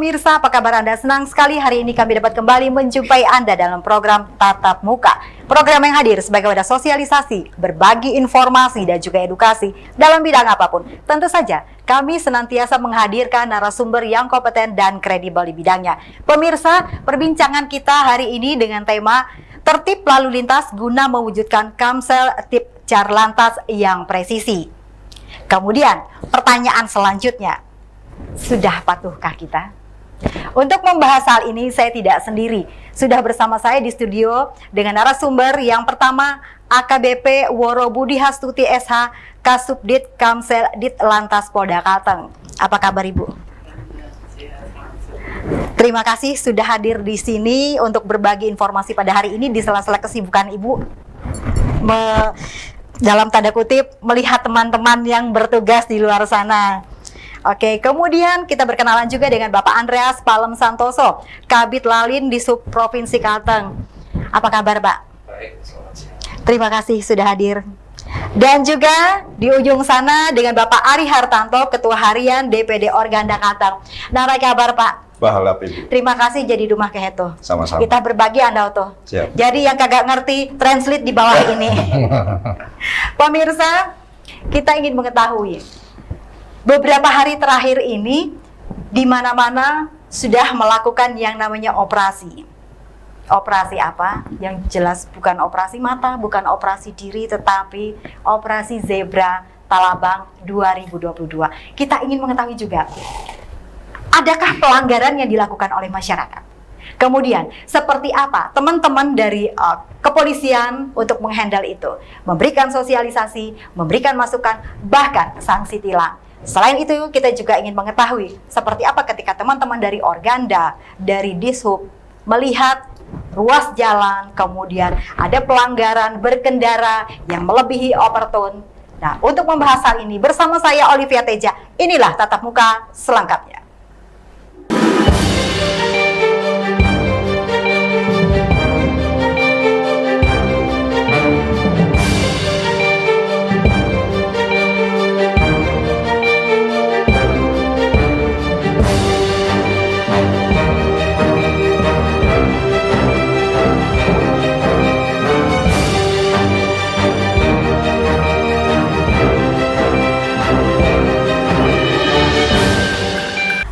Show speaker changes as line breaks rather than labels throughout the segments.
pemirsa, apa kabar Anda? Senang sekali hari ini kami dapat kembali menjumpai Anda dalam program Tatap Muka. Program yang hadir sebagai wadah sosialisasi, berbagi informasi dan juga edukasi dalam bidang apapun. Tentu saja, kami senantiasa menghadirkan narasumber yang kompeten dan kredibel di bidangnya. Pemirsa, perbincangan kita hari ini dengan tema Tertib Lalu Lintas guna mewujudkan Kamsel Tipcar Lantas yang presisi. Kemudian, pertanyaan selanjutnya, sudah patuhkah kita? Untuk membahas hal ini saya tidak sendiri. Sudah bersama saya di studio dengan narasumber yang pertama AKBP Woro Budi Hastuti SH, Kasubdit Kamsel Ditlantas Polda Kalteng. Apa kabar Ibu? Terima kasih sudah hadir di sini untuk berbagi informasi pada hari ini di sela-sela kesibukan Ibu. Dalam tanda kutip melihat teman-teman yang bertugas di luar sana. Oke, kemudian kita berkenalan juga dengan Bapak Andreas Palem Santoso, Kabid Lalin di Subprovinsi Kalteng. Apa kabar, Pak?
Baik, selamat siang.
Terima kasih sudah hadir. Dan juga di ujung sana dengan Bapak Ari Hartanto, Ketua Harian DPD Organda Kalteng. Nah, apa kabar, Pak?
Bahalap Ibu.
Terima kasih jadi rumah keheto.
Sama-sama.
Kita berbagi Anda tuh.
Siap.
Jadi yang kagak ngerti, translate di bawah ini. Pemirsa, kita ingin mengetahui beberapa hari terakhir ini di mana-mana sudah melakukan yang namanya operasi. Operasi apa? Yang jelas bukan operasi mata, bukan operasi diri, tetapi operasi Zebra Talabang 2022. Kita ingin mengetahui juga, adakah pelanggaran yang dilakukan oleh masyarakat? Kemudian, seperti apa teman-teman dari kepolisian untuk menghandle itu? Memberikan sosialisasi, memberikan masukan, bahkan sanksi tilang. Selain itu, kita juga ingin mengetahui seperti apa ketika teman-teman dari Organda, dari Dishub melihat ruas jalan, kemudian ada pelanggaran berkendara yang melebihi overtone. Nah, untuk membahas hal ini bersama saya Olivia Teja, inilah Tatap Muka selengkapnya.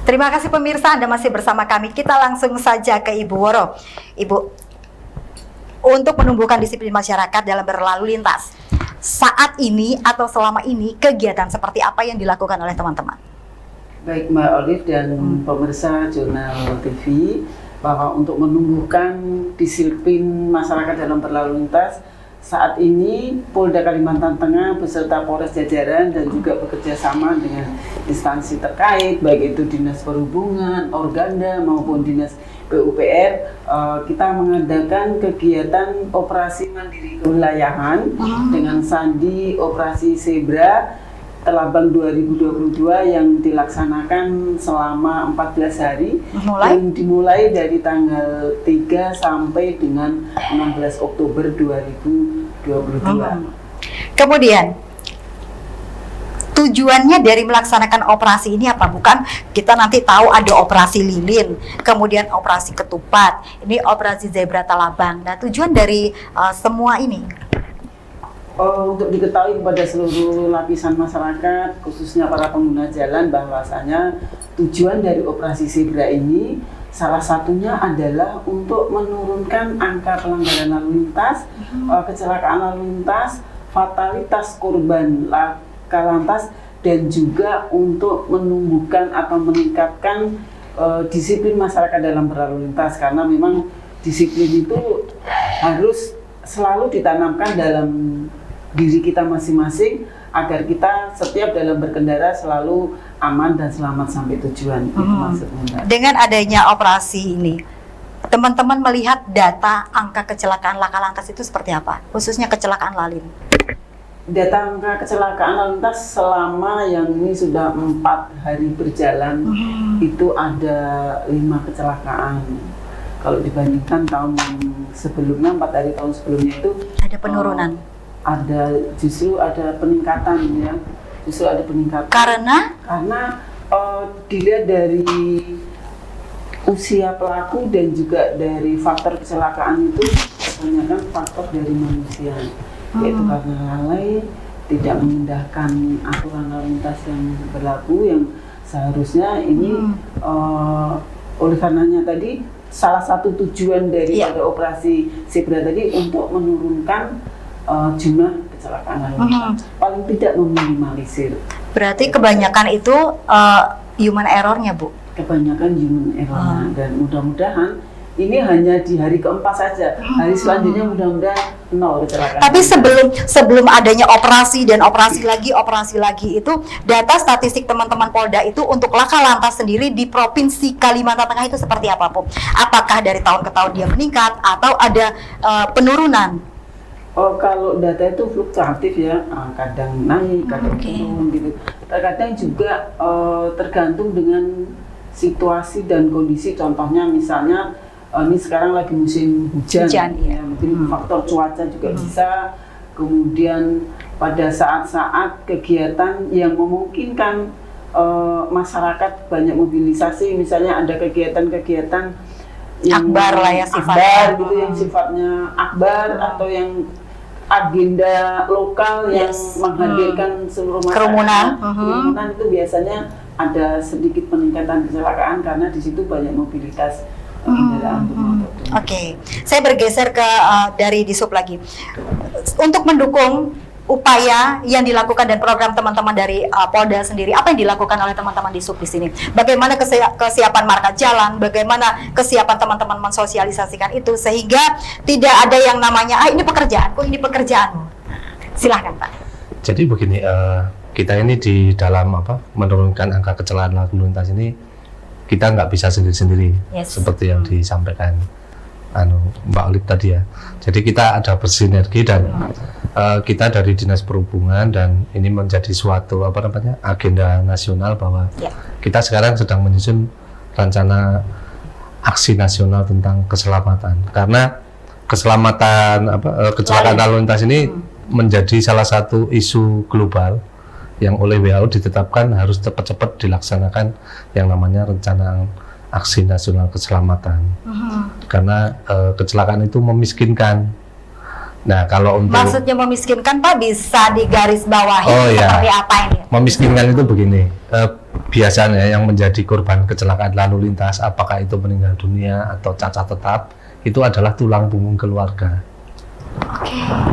Terima kasih pemirsa, Anda masih bersama kami. Kita langsung saja ke Ibu Woro. Ibu, untuk menumbuhkan disiplin masyarakat dalam berlalu lintas, saat ini atau selama ini kegiatan seperti apa yang dilakukan oleh teman-teman?
Baik Mbak Olive dan pemirsa Jurnal TV, bahwa untuk menumbuhkan disiplin masyarakat dalam berlalu lintas, saat ini Polda Kalimantan Tengah beserta Polres jajaran dan juga bekerja sama dengan instansi terkait, baik itu Dinas Perhubungan, Organda maupun Dinas PUPR, kita mengadakan kegiatan operasi mandiri kewilayahan dengan sandi operasi Zebra Talabang 2022 yang dilaksanakan selama 14 hari yang dimulai dari tanggal 3 sampai dengan 16 Oktober 2022.
Kemudian tujuannya dari melaksanakan operasi ini apa? Bukan kita nanti tahu ada operasi lilin, kemudian operasi ketupat, ini operasi Zebra Talabang. Nah, tujuan dari semua ini
untuk diketahui kepada seluruh lapisan masyarakat, khususnya para pengguna jalan, bahwasanya tujuan dari operasi Zebra ini salah satunya adalah untuk menurunkan angka pelanggaran lalu lintas, kecelakaan lalu lintas, fatalitas korban laka lantas, dan juga untuk menumbuhkan atau meningkatkan disiplin masyarakat dalam berlalu lintas, karena memang disiplin itu harus selalu ditanamkan dalam diri kita masing-masing agar kita setiap dalam berkendara selalu aman dan selamat sampai tujuan. Itu maksudnya.
Dengan adanya operasi ini, teman-teman melihat data angka kecelakaan laka lantas itu seperti apa? Khususnya kecelakaan lalin.
Data angka kecelakaan lalu lintas selama yang ini sudah 4 hari berjalan itu ada 5 kecelakaan. Kalau dibandingkan tahun sebelumnya, 4 hari tahun sebelumnya itu
ada penurunan.
Justru ada peningkatan ya. Justru ada peningkatan.
Karena
dilihat dari usia pelaku dan juga dari faktor kecelakaan itu kebanyakan faktor dari manusia, yaitu karena lalai, tidak mengindahkan aturan lalu lintas yang berlaku yang seharusnya ini oleh karenanya tadi salah satu tujuan dari operasi zebra tadi untuk menurunkan jumlah kecelakaan lalu lintas, paling tidak meminimalisir.
Berarti kebanyakan itu human error-nya, Bu?
Kebanyakan human error, dan mudah-mudahan ini hanya di hari keempat saja. Hari selanjutnya mudah-mudahan nol kecelakaan.
Tapi sebelum adanya operasi dan operasi lagi itu data statistik teman-teman Polda itu untuk laka lantas sendiri di Provinsi Kalimantan Tengah itu seperti apa, Bu? Apakah dari tahun ke tahun dia meningkat atau ada penurunan?
Oh, kalau data itu fluktuatif ya, kadang naik, kadang turun gitu. Terkadang juga tergantung dengan situasi dan kondisi. Contohnya misalnya ini sekarang lagi musim hujan ya, mungkin faktor cuaca juga bisa. Kemudian pada saat-saat kegiatan yang memungkinkan masyarakat banyak mobilisasi, misalnya ada kegiatan-kegiatan yang
akbar lah ya sifatnya,
akbar gitu, yang sifatnya akbar atau yang agenda lokal yang menghadirkan seluruh masyarakat. Kerumunan itu biasanya ada sedikit peningkatan kecelakaan karena di situ banyak mobilitas kendaraan bermotor.
Oke, saya bergeser ke dari Disub lagi. Untuk mendukung upaya yang dilakukan dan program teman-teman dari Polda sendiri, apa yang dilakukan oleh teman-teman Disub di sini? Bagaimana kesiapan marka jalan, bagaimana kesiapan teman-teman mensosialisasikan itu sehingga tidak ada yang namanya ini pekerjaanku, ini pekerjaanmu. Silahkan, Pak.
Jadi begini, kita ini di dalam menurunkan angka kecelakaan lalu lintas ini kita nggak bisa sendiri-sendiri, seperti yang disampaikan Mbak Olive tadi ya. Jadi kita ada bersinergi dan kita dari Dinas Perhubungan, dan ini menjadi suatu agenda nasional bahwa kita sekarang sedang menyusun rencana aksi nasional tentang keselamatan, karena keselamatan kecelakaan lalu lintas ini menjadi salah satu isu global yang oleh WHO ditetapkan harus cepat-cepat dilaksanakan yang namanya rencana aksi nasional keselamatan. Karena kecelakaan itu memiskinkan. Nah, kalau untuk
maksudnya memiskinkan, Pak, bisa digarisbawahi seperti apa ini?
Memiskinkan itu begini, biasanya yang menjadi korban kecelakaan lalu lintas, apakah itu meninggal dunia atau cacat tetap, itu adalah tulang punggung keluarga.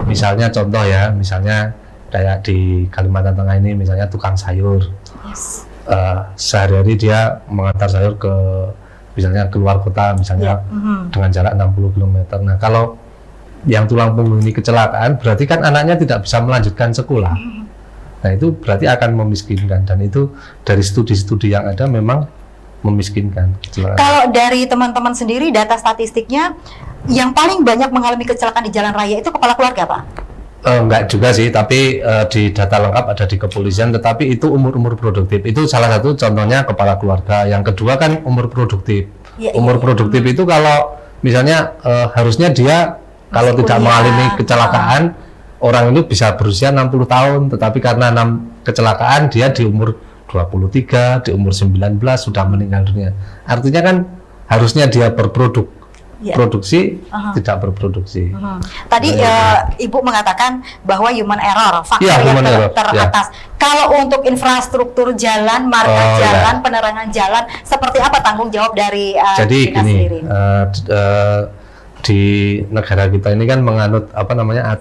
Misalnya contoh ya, misalnya kayak di Kalimantan Tengah ini, misalnya tukang sayur, sehari-hari dia mengantar sayur ke misalnya keluar kota, misalnya dengan jarak 60 km. Nah, kalau yang tulang punggung ini kecelakaan, berarti kan anaknya tidak bisa melanjutkan sekolah. Nah, itu berarti akan memiskinkan, dan itu dari studi-studi yang ada memang memiskinkan kecelakaan.
Kalau dari teman-teman sendiri, data statistiknya yang paling banyak mengalami kecelakaan di jalan raya itu kepala keluarga, Pak?
Enggak juga sih, tapi di data lengkap ada di kepolisian, tetapi itu umur-umur produktif. Itu salah satu contohnya kepala keluarga. Yang kedua kan umur produktif. Umur produktif itu kalau misalnya harusnya dia kalau tidak mengalami kecelakaan, orang itu bisa berusia 60 tahun, tetapi karena 6 kecelakaan dia di umur 23, di umur 19 sudah meninggal dunia. Artinya kan harusnya dia produksi, tidak berproduksi.
Tadi Ibu mengatakan bahwa human error, faktor yang teratas. Kalau untuk infrastruktur jalan, marka jalan, penerangan jalan, seperti apa tanggung jawab dari
jadi
dinas
gini,
sendiri?
Di negara kita ini kan menganut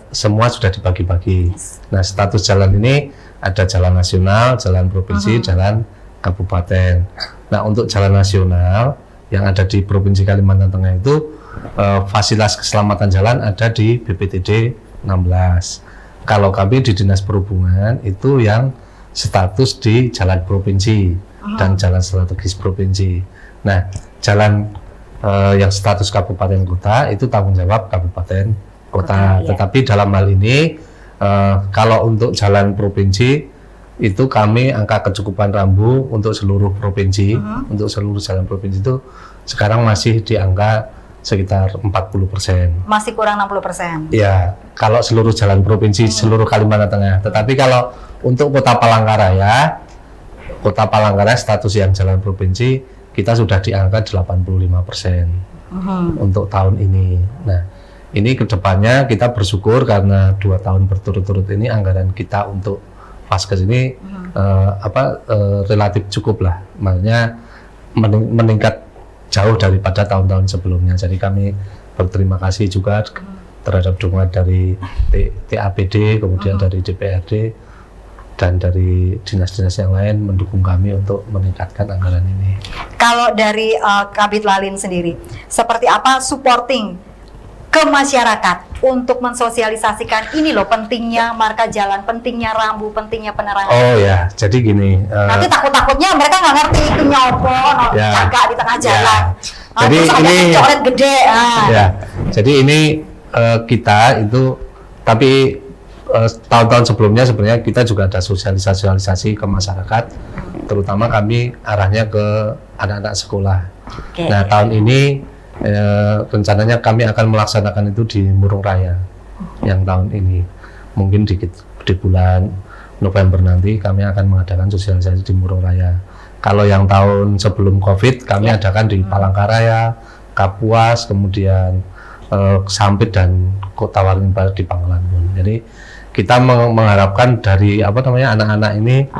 semua sudah dibagi-bagi. Nah, status jalan ini ada jalan nasional, jalan provinsi, jalan kabupaten. Nah, untuk jalan nasional yang ada di Provinsi Kalimantan Tengah itu fasilitas keselamatan jalan ada di BPTD 16. Kalau kami di Dinas Perhubungan itu yang status di jalan provinsi dan jalan strategis provinsi. Nah, jalan yang status kabupaten kota itu tanggung jawab kabupaten kota. Tetapi dalam hal ini kalau untuk jalan provinsi itu kami angka kecukupan rambu untuk seluruh provinsi, untuk seluruh jalan provinsi itu sekarang masih di angka sekitar 40%.
Masih kurang 60%.
Ya, kalau seluruh jalan provinsi seluruh Kalimantan Tengah. Tetapi kalau untuk Kota Palangkaraya status yang jalan provinsi kita sudah di angka 85% untuk tahun ini. Nah, ini kedepannya kita bersyukur karena 2 tahun berturut-turut ini anggaran kita untuk Vaskes ini relatif cukup lah, maksudnya meningkat jauh daripada tahun-tahun sebelumnya. Jadi kami berterima kasih juga terhadap dukungan dari TAPD, kemudian dari DPRD dan dari dinas-dinas yang lain mendukung kami untuk meningkatkan anggaran ini.
Kalau dari Kabid Lalin sendiri, seperti apa supporting ke masyarakat untuk mensosialisasikan ini loh pentingnya marka jalan, pentingnya rambu, pentingnya penerangan.
Oh ya, jadi gini.
Nanti takut-takutnya mereka nggak ngerti itu nyopo, jaga di tengah jalan.
Jadi
terus
ini
ada coret gede.
Ya, jadi ini kita itu, tapi tahun-tahun sebelumnya sebenarnya kita juga ada sosialisasi ke masyarakat, terutama kami arahnya ke anak-anak sekolah.
Okay.
Nah, tahun ini rencananya kami akan melaksanakan itu di Murung Raya. Yang tahun ini mungkin di bulan November nanti kami akan mengadakan sosialisasi di Murung Raya. Kalau yang tahun sebelum Covid kami adakan di Palangkaraya, Kapuas, kemudian Sampit dan Kota Waringin Barat di Pangkalanbun. Jadi kita mengharapkan dari anak-anak ini,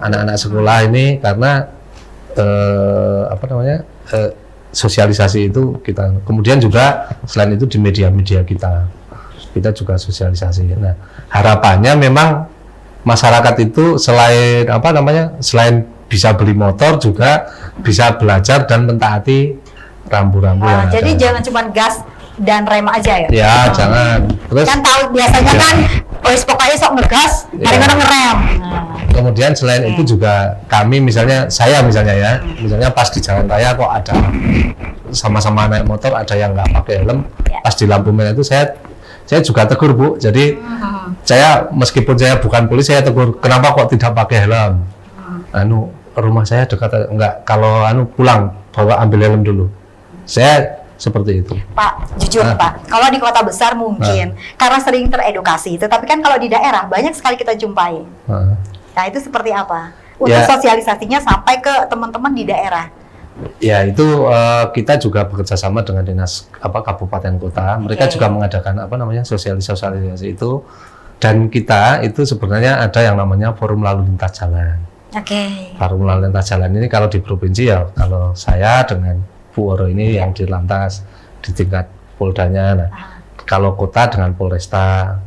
anak-anak sekolah ini, karena sosialisasi itu kita, kemudian juga selain itu di media-media kita juga sosialisasi. Nah, harapannya memang masyarakat itu selain selain bisa beli motor juga bisa belajar dan mentaati rambu-rambu yang
jadi
ada.
jangan cuma gas dan rem aja ya?
Ya, jangan. Terus
kan tahu biasanya kan, pokoknya sok ngegas, kadang-kadang ngerem.
Kemudian selain itu juga kami misalnya pas di jalan raya kok ada sama-sama naik motor, ada yang nggak pakai helm, pas di lampu merah itu saya juga tegur, Bu. Jadi saya meskipun saya bukan polisi, saya tegur, kenapa kok tidak pakai helm? Rumah saya dekat, enggak, kalau pulang bawa ambil helm dulu. Saya seperti itu.
Pak, jujur Pak, kalau di kota besar mungkin karena sering teredukasi, tetapi kan kalau di daerah banyak sekali kita jumpai. Nah, itu seperti apa? Untuk sosialisasinya sampai ke teman-teman di daerah.
Ya, itu kita juga bekerja sama dengan dinas kabupaten kota. Mereka juga mengadakan sosialisasi itu, dan kita itu sebenarnya ada yang namanya forum lalu lintas jalan. Forum lalu lintas jalan ini kalau di provinsi ya, kalau saya dengan Bu Oro ini yang di lantas di tingkat Poldanya. Nah, kalau kota dengan Polresta,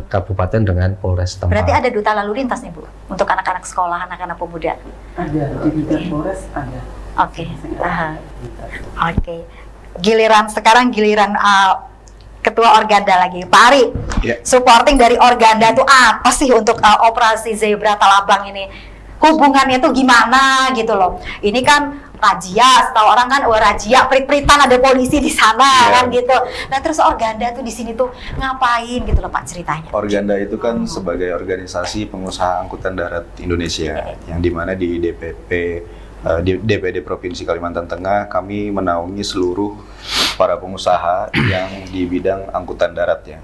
kabupaten dengan Polres tempat.
Berarti ada duta lalu lintas nih, Bu, untuk anak-anak sekolah, anak-anak pemuda.
Ada di tingkat Polres ada.
Oke. Giliran Ketua Organda lagi, Pak Ari. Supporting dari Organda itu apa sih untuk operasi Zebra Talabang ini? Hubungannya tuh gimana gitu loh? Ini kan razia, setahu orang kan, razia prit-pritan, ada polisi di sana kan gitu. Nah, terus Organda tuh di sini tuh ngapain gitu loh Pak, ceritanya?
Organda itu kan sebagai organisasi pengusaha angkutan darat Indonesia, yang dimana di DPD Provinsi Kalimantan Tengah kami menaungi seluruh para pengusaha yang di bidang angkutan darat ya.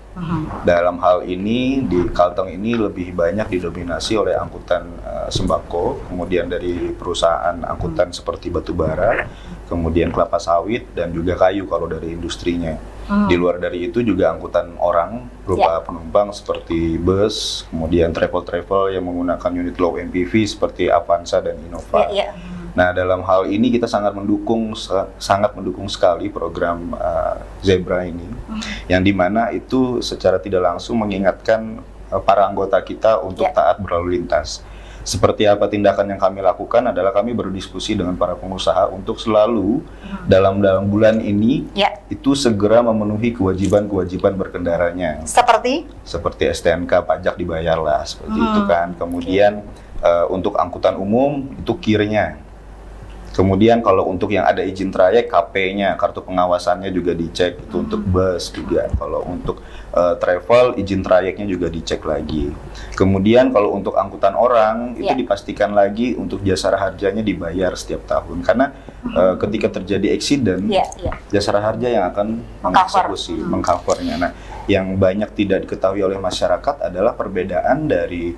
Dalam hal ini di Kalteng ini lebih banyak didominasi oleh angkutan sembako, kemudian dari perusahaan angkutan seperti batubara, kemudian kelapa sawit dan juga kayu kalau dari industrinya. Di luar dari itu juga angkutan orang berupa penumpang seperti bus, kemudian travel yang menggunakan unit low MPV seperti Avanza dan Innova. Nah, dalam hal ini kita sangat mendukung sekali program Zebra ini, yang dimana itu secara tidak langsung mengingatkan para anggota kita untuk taat berlalu lintas. Seperti apa tindakan yang kami lakukan adalah kami berdiskusi dengan para pengusaha untuk selalu dalam bulan ini itu segera memenuhi kewajiban berkendaranya. Seperti STNK, pajak dibayarlah seperti itu kan. Kemudian untuk angkutan umum itu kirnya. Kemudian kalau untuk yang ada izin trayek, KP-nya, kartu pengawasannya juga dicek, itu untuk bus juga. Kalau untuk travel, izin trayeknya juga dicek lagi. Kemudian kalau untuk angkutan orang, itu dipastikan lagi untuk jasara harjanya dibayar setiap tahun. Karena ketika terjadi accident, jasara harja yang akan mengeksekusi, mengcovernya. Nah, yang banyak tidak diketahui oleh masyarakat adalah perbedaan dari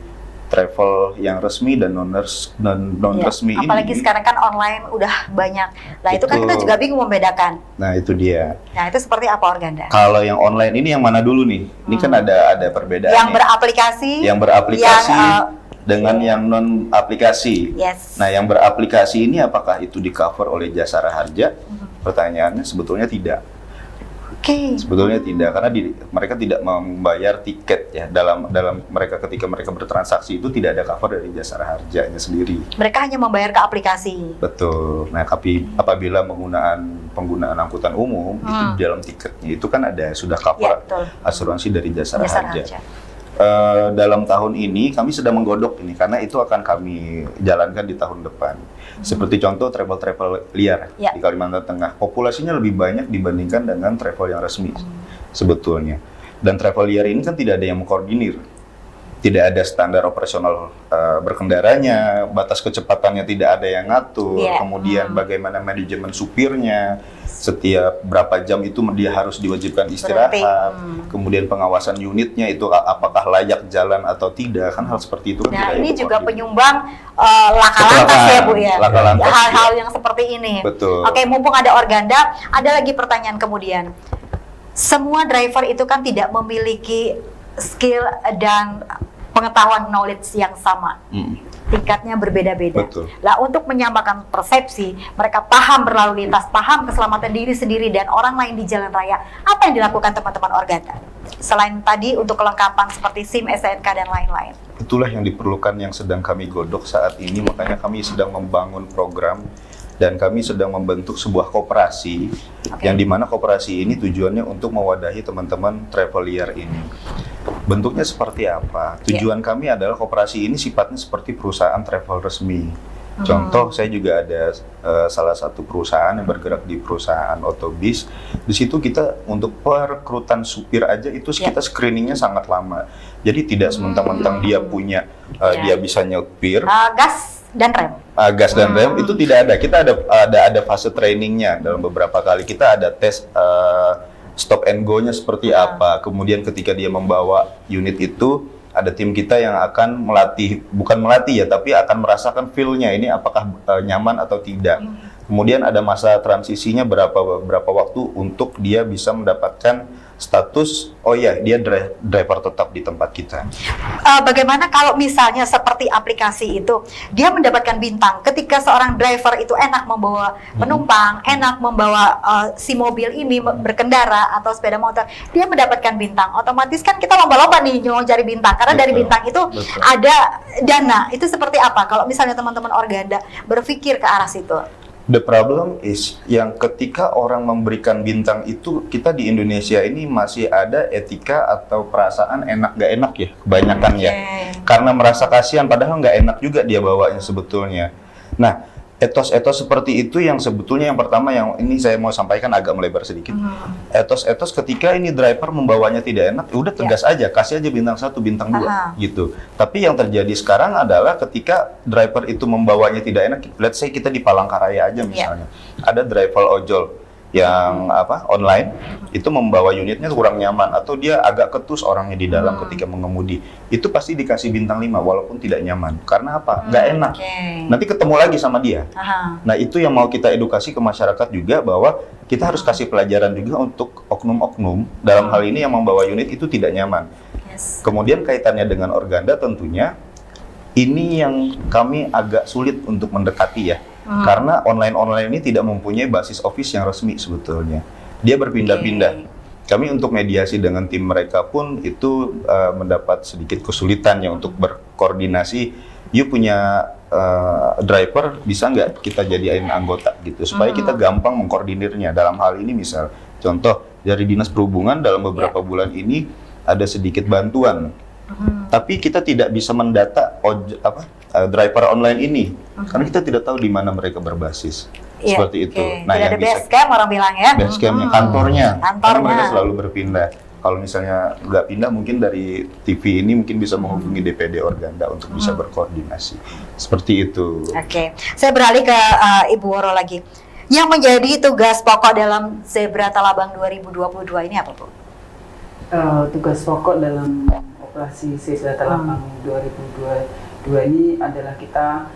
travel yang resmi dan non
Iya,
resmi ini.
apalagi sekarang kan online udah banyak. Nah itu kan kita
Betul.
juga bingung membedakan.
Nah itu dia.
Nah itu seperti apa Organda?
Kalau yang online ini yang mana dulu nih? Ini kan ada perbedaan
Yang
nih.
beraplikasi,
Yang beraplikasi
yang,
dengan yang non aplikasi.
yes.
Nah, yang beraplikasi ini apakah itu di cover oleh Jasara Harja? Pertanyaannya sebetulnya tidak.
Oke.
Sebetulnya tidak, karena mereka tidak membayar tiket ya dalam mereka ketika mereka bertransaksi itu tidak ada cover dari Jasara Harjanya sendiri.
Mereka hanya membayar ke aplikasi.
Betul. Nah, tapi apabila penggunaan angkutan umum itu di dalam tiketnya itu kan ada sudah
Ya,
cover
betul.
asuransi dari Jasara
Jasara
Harja.
Harja.
Dalam tahun ini kami sedang menggodok ini karena itu akan kami jalankan di tahun depan. Seperti contoh travel liar
Ya.
di Kalimantan Tengah, populasinya lebih banyak dibandingkan dengan travel yang resmi sebetulnya. Dan travel liar ini kan tidak ada yang mengkoordinir, tidak ada standar operasional berkendaranya, batas kecepatannya tidak ada yang ngatur,
Ya.
kemudian bagaimana manajemen supirnya, setiap berapa jam itu dia harus diwajibkan istirahat, kemudian pengawasan unitnya itu apakah layak jalan atau tidak, kan hal seperti itu kan
Nah
tidak
ini
ada
juga
koordinasi.
penyumbang laka lantas ya Bu ya.
Laka lantas,
Hal-hal
ya.
yang seperti ini.
Betul.
Oke, mumpung ada Organda, ada lagi pertanyaan kemudian. Semua driver itu kan tidak memiliki skill dan pengetahuan knowledge yang sama. Tingkatnya berbeda-beda.
Betul.
Lah untuk menyamakan persepsi, mereka paham berlalu lintas, paham keselamatan diri sendiri dan orang lain di jalan raya. Apa yang dilakukan teman-teman Organda? Selain tadi untuk kelengkapan seperti SIM, STNK dan lain-lain.
Itulah yang diperlukan yang sedang kami godok saat ini, makanya kami sedang membangun program dan kami sedang membentuk sebuah koperasi yang dimana koperasi ini tujuannya untuk mewadahi teman-teman travelier ini. Bentuknya seperti apa? Tujuan kami adalah koperasi ini sifatnya seperti perusahaan travel resmi. Contoh, saya juga ada salah satu perusahaan yang bergerak di perusahaan otobis. Di situ kita untuk perekrutan supir aja itu kita screeningnya sangat lama. Jadi tidak sementang-mentang dia punya, dia bisa nyopir.
Gas dan rem.
Gas dan rem itu tidak ada. Kita ada fase trainingnya dalam beberapa kali. Kita ada tes stop and go-nya seperti apa. Kemudian ketika dia membawa unit itu, ada tim kita yang akan bukan melatih ya, tapi akan merasakan feel-nya ini apakah nyaman atau tidak. Kemudian ada masa transisinya berapa waktu untuk dia bisa mendapatkan status, oh ya dia driver tetap di tempat kita.
Bagaimana kalau misalnya seperti aplikasi itu, dia mendapatkan bintang ketika seorang driver itu enak membawa penumpang, enak membawa si mobil ini berkendara atau sepeda motor, dia mendapatkan bintang. Otomatis kan kita lomba-lomba nih mau cari bintang, karena dari bintang itu ada dana. Itu seperti apa kalau misalnya teman-teman Organda berpikir ke arah situ?
The problem is yang ketika orang memberikan bintang itu, kita di Indonesia ini masih ada etika atau perasaan enak gak enak ya, kebanyakan ya. Karena merasa kasihan, padahal nggak enak juga dia bawanya sebetulnya. Nah, etos-etos seperti itu yang sebetulnya yang pertama yang ini saya mau sampaikan agak melebar sedikit. Etos-etos ketika ini driver membawanya tidak enak, udah tegas aja, kasih aja bintang 1, bintang 2 gitu. Tapi yang terjadi sekarang adalah ketika driver itu membawanya tidak enak, let's say kita di Palangkaraya aja misalnya. Ada driver ojol yang online itu membawa unitnya kurang nyaman atau dia agak ketus orangnya di dalam ketika mengemudi, itu pasti dikasih bintang 5 walaupun tidak nyaman. Karena apa? Nggak enak. Nanti ketemu lagi sama dia. Nah itu yang mau kita edukasi ke masyarakat juga, bahwa kita harus kasih pelajaran juga untuk oknum-oknum dalam hal ini yang membawa unit itu tidak nyaman. Kemudian kaitannya dengan Organda tentunya ini yang kami agak sulit untuk mendekati ya. Karena online ini tidak mempunyai basis office yang resmi sebetulnya. Dia berpindah-pindah. Kami untuk mediasi dengan tim mereka pun itu mendapat sedikit kesulitan ya untuk berkoordinasi. You punya driver, bisa nggak kita jadiin anggota gitu, supaya kita gampang mengkoordinirnya. Dalam hal ini misal, contoh dari Dinas Perhubungan dalam beberapa bulan ini ada sedikit bantuan. Tapi kita tidak bisa mendata driver online ini karena kita tidak tahu di mana mereka berbasis. Seperti itu. Nah,
tidak
yang
ada base camp orang bilang ya.
Base campnya, kantornya. Karena mereka
Kantornya.
selalu berpindah. Kalau misalnya nggak pindah, mungkin dari TV ini mungkin bisa menghubungi DPD Organda untuk bisa berkoordinasi. Seperti itu.
Oke, saya beralih ke Ibu Woro lagi. Yang menjadi tugas pokok dalam Zebra Talabang 2022 ini apa, Bu?
Tugas pokok dalam operasi Zebra Talabang 2022 Dua ini adalah kita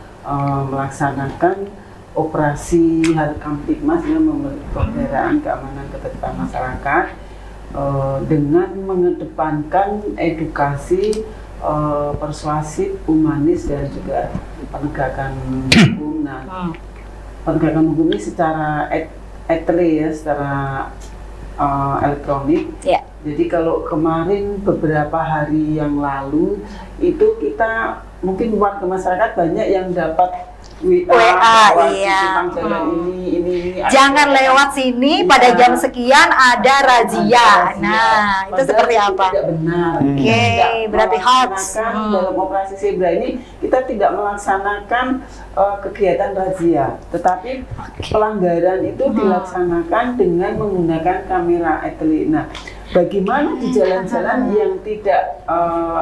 melaksanakan operasi Harkamtibmas dengan pemeliharaan keamanan ketertiban masyarakat dengan mengedepankan edukasi persuasif, humanis, dan juga penegakan hukum. Nah, penegakan hukum ini secara ya, secara elektronik.
Ya.
Jadi kalau kemarin beberapa hari yang lalu itu kita mungkin warga masyarakat banyak yang dapat WA bahwa di
iya.
simpang jalan ini.
Jangan lewat sini pada jam sekian ada razia. Nah, itu
Padahal
seperti
itu
apa?
tidak benar.
Oke,
Tidak
berarti hoax.
melaksanakan dalam operasi zebra ini kita tidak melaksanakan kegiatan razia, tetapi pelanggaran itu dilaksanakan dengan menggunakan kamera etelit. Nah, bagaimana di jalan-jalan yang tidak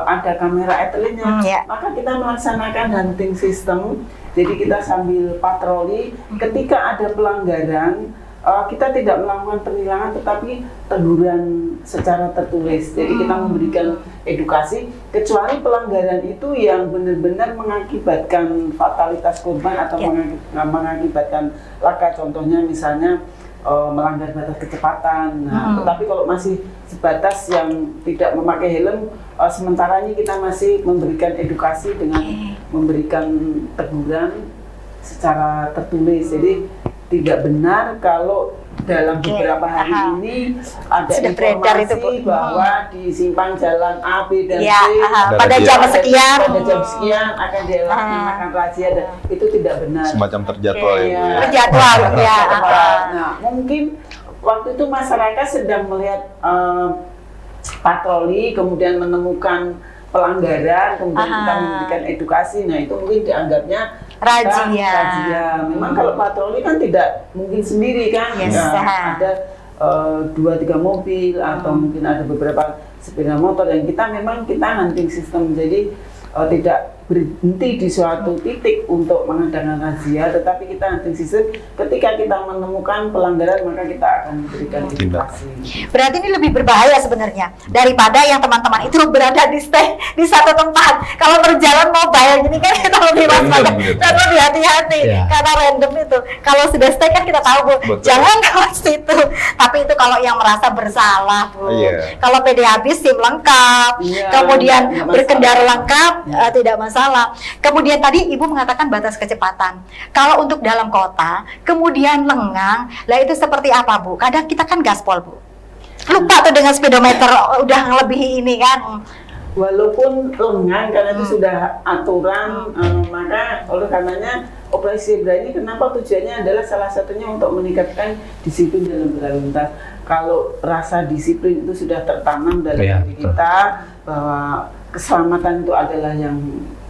ada kamera etelitnya,
Ya.
maka kita melaksanakan hunting system. Jadi kita sambil patroli, ketika ada pelanggaran, kita tidak melakukan penilangan tetapi teguran secara tertulis. Jadi kita memberikan edukasi, kecuali pelanggaran itu yang benar-benar mengakibatkan fatalitas korban atau mengakibatkan laka. Contohnya misalnya melanggar batas kecepatan. Nah, tetapi kalau masih sebatas yang tidak memakai helm, sementara ini kita masih memberikan edukasi dengan memberikan teguran secara tertulis. Jadi tidak benar kalau dalam beberapa hari ini ada
Sudah beredar itu, Bu.
informasi bahwa di simpang jalan A, B, dan
Ya,
C
pada jam sekian.
pada jam sekian akan dilaksanakan razia, dan itu tidak benar.
Semacam terjadwal ya, Bu, ya.
Terjadwal, ya.
Nah, mungkin waktu itu masyarakat sedang melihat patroli, kemudian menemukan pelanggaran, kemudian kita memberikan edukasi. Nah, itu mungkin dianggapnya
razia.
Memang kalau patroli kan tidak mungkin sendiri kan.
Yes.
Nah, ada 2-3 mobil atau mungkin ada beberapa sepeda motor, dan kita hunting system. Jadi tidak berhenti di suatu titik untuk mengadakan razia, tetapi kita hunting system. Ketika kita menemukan pelanggaran, maka kita akan memberikan edukasi.
Berarti ini lebih berbahaya sebenarnya daripada yang teman-teman itu berada di stay di satu tempat. Kalau berjalan mobile ini kan kita lebih waspada dan lebih hati-hati karena random itu. Kalau sudah stay kan kita tahu, Bu, jangan lewat situ. Tapi itu kalau yang merasa bersalah, Bu. Kalau PD habis, SIM lengkap, kemudian berkendara lengkap, tidak masalah. Kemudian tadi Ibu mengatakan batas kecepatan. Kalau untuk dalam kota, kemudian lengang, lah itu seperti apa, Bu? Kadang kita kan gaspol, Bu. Lupa tuh dengan speedometer udah ngelebihi ini kan.
Walaupun lengang karena itu sudah aturan, maka oleh karenanya operasi zebra ini kenapa tujuannya adalah salah satunya untuk meningkatkan disiplin dalam berlalu lintas. Kalau rasa disiplin itu sudah tertanam dalam diri kita bahwa keselamatan itu adalah yang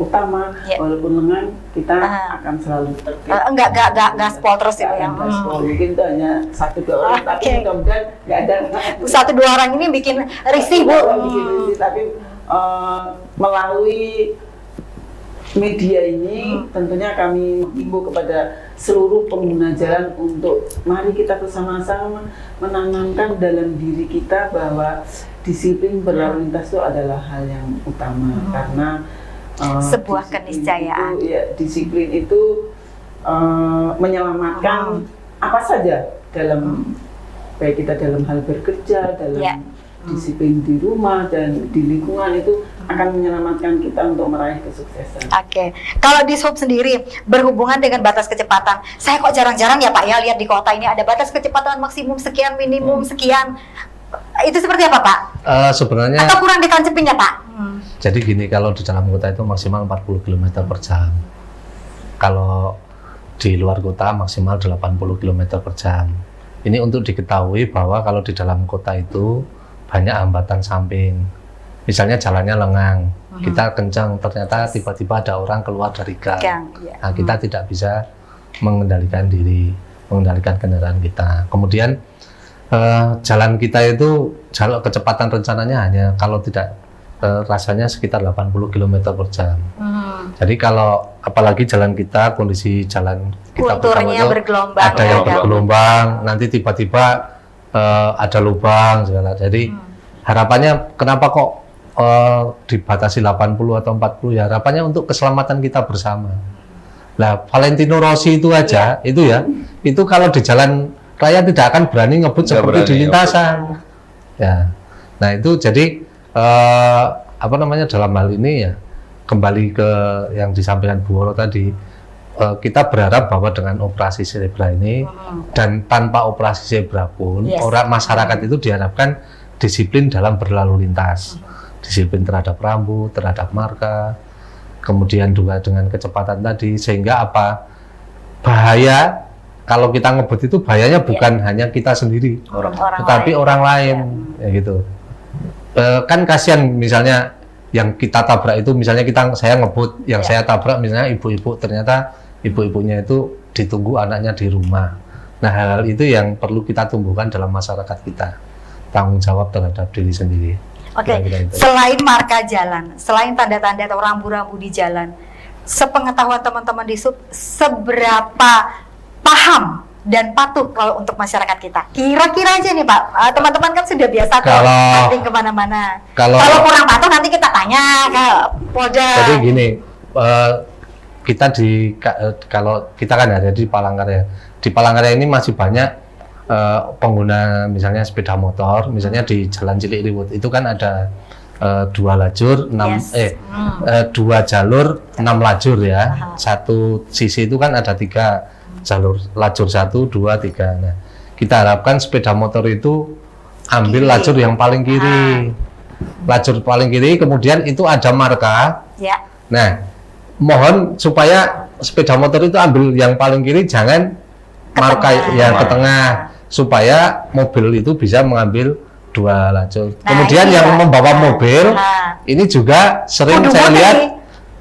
utama, walaupun lengang kita akan selalu tertib.
Enggak gaspol terus itu yang
gaspol. Mungkin itu hanya 1-2 orang, tapi mudah-mudahan nggak ada
1-2 orang ini bikin risih, Bu.
Bikin risih, tapi melalui media ini tentunya kami menghimbau kepada seluruh pengguna jalan untuk mari kita bersama-sama menanamkan dalam diri kita bahwa disiplin berlalu lintas itu adalah hal yang utama, karena
sebuah keniscayaan.
Disiplin itu menyelamatkan apa saja dalam baik kita dalam hal bekerja, dalam disiplin di rumah dan di lingkungan, itu akan menyelamatkan kita untuk meraih kesuksesan.
Oke. Kalau di SUB sendiri berhubungan dengan batas kecepatan, saya kok jarang-jarang ya Pak ya lihat di kota ini ada batas kecepatan maksimum sekian, minimum sekian. Itu seperti apa, Pak?
Sebenarnya
atau kurang ditancepin ya, Pak?
Jadi gini, kalau di dalam kota itu maksimal 40 km per jam. Kalau di luar kota maksimal 80 km per jam. Ini untuk diketahui bahwa kalau di dalam kota itu banyak hambatan samping. Misalnya jalannya lengang, kita kencang, ternyata tiba-tiba ada orang keluar dari gang. Nah, kita tidak bisa mengendalikan diri, mengendalikan kendaraan kita. Kemudian jalan kita itu jalur kecepatan rencananya hanya kalau tidak rasanya sekitar 80 km per jam. Jadi kalau apalagi jalan kita, kondisi jalan kita
kulturnya bergelombang,
ada yang bergelombang, nanti tiba-tiba ada lubang segala. Jadi harapannya kenapa kok dibatasi 80 atau 40 ya harapannya untuk keselamatan kita bersama. Nah, Valentino Rossi itu aja, itu kalau di jalan raya tidak akan berani ngebut
Nggak
seperti di
berani
lintasan. Ya, nah itu jadi dalam hal ini ya kembali ke yang disampaikan Bu Woro tadi, kita berharap bahwa dengan operasi zebra ini dan tanpa operasi zebra pun orang masyarakat itu diharapkan disiplin dalam berlalu lintas, disiplin terhadap rambu, terhadap marka. Kemudian juga dengan kecepatan tadi, sehingga bahaya kalau kita ngebut itu bahayanya bukan hanya kita sendiri, tetapi orang lain, ya gitu. Kan kasihan misalnya yang kita tabrak itu, misalnya saya ngebut, yang saya tabrak misalnya ibu-ibu, ternyata ibu-ibunya itu ditunggu anaknya di rumah. Nah, hal-hal itu yang perlu kita tumbuhkan dalam masyarakat kita, tanggung jawab terhadap diri sendiri.
Oke, selain marka jalan, selain tanda-tanda atau rambu-rambu di jalan, sepengetahuan teman-teman di sub, seberapa paham dan patuh kalau untuk masyarakat kita? Kira-kira aja nih Pak, teman-teman kan sudah biasa hunting kemana-mana. Kalau kurang patuh nanti kita tanya ke Polda.
Jadi gini, kalau kita kan ada di Palangkaraya. Di Palangkaraya ini masih banyak pengguna misalnya sepeda motor, misalnya di Jalan Cilikriwut itu kan ada 2 lajur, 2 jalur, 6 lajur ya. Satu sisi itu kan ada 3 jalur, lajur 1, 2, 3. Nah, kita harapkan sepeda motor itu ambil lajur yang paling kiri. Lajur paling kiri, kemudian itu ada marka. Ya. Nah, mohon supaya sepeda motor itu ambil yang paling kiri, jangan marka yang ke tengah, supaya mobil itu bisa mengambil 2 lajur. Kemudian yang membawa mobil ini juga sering saya lihat,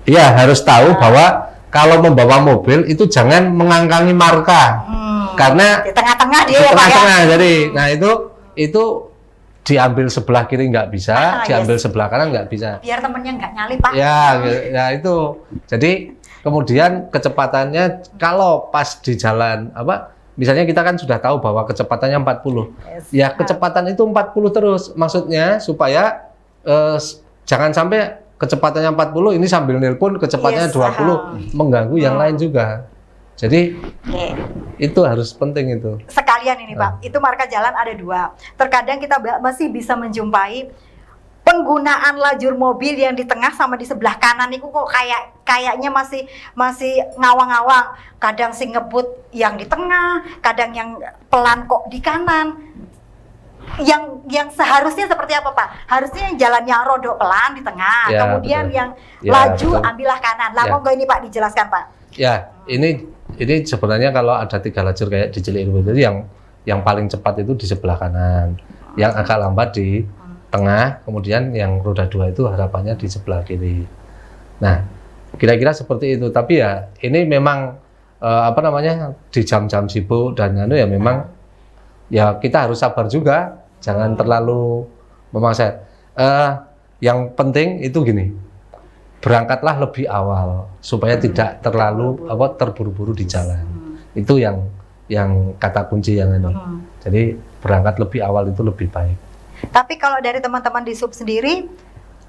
ya harus tahu bahwa kalau membawa mobil itu jangan mengangkangi marka, karena
di tengah-tengah dia,
di tengah-tengah. Jadi, nah itu diambil sebelah kiri nggak bisa, diambil sebelah kanan nggak bisa.
Biar temennya nggak nyalip Pak.
Ya itu. Jadi kemudian kecepatannya kalau pas di jalan misalnya kita kan sudah tahu bahwa kecepatannya 40. Ya kecepatan itu 40 terus. Maksudnya supaya jangan sampai kecepatannya 40 ini sambil nelpon kecepatannya 20 mengganggu yang lain juga. Jadi itu harus penting itu.
Sekalian ini Pak, itu marka jalan ada 2. Terkadang kita masih bisa menjumpai penggunaan lajur mobil yang di tengah sama di sebelah kanan itu kok kayaknya masih ngawang-ngawang. Kadang sih ngebut yang di tengah, kadang yang pelan kok di kanan. Yang seharusnya seperti apa Pak? Harusnya yang jalannya rodok pelan di tengah, kemudian betul. Yang laju ambillah kanan. Lah monggo ini Pak dijelaskan Pak. Ya,
ini sebenarnya kalau ada 3 lajur kayak di Cilikriwut itu yang paling cepat itu di sebelah kanan, yang agak lambat di tengah, kemudian yang roda 2 itu harapannya di sebelah kiri. Nah, kira-kira seperti itu. Tapi ya ini memang di jam-jam sibuk dan ya memang ya kita harus sabar juga, jangan terlalu memaksa. Yang penting itu gini, berangkatlah lebih awal supaya tidak terlalu terburu-buru di jalan. Itu yang kata kunci yang ini. Jadi berangkat lebih awal itu lebih baik.
Tapi kalau dari teman-teman di sub sendiri,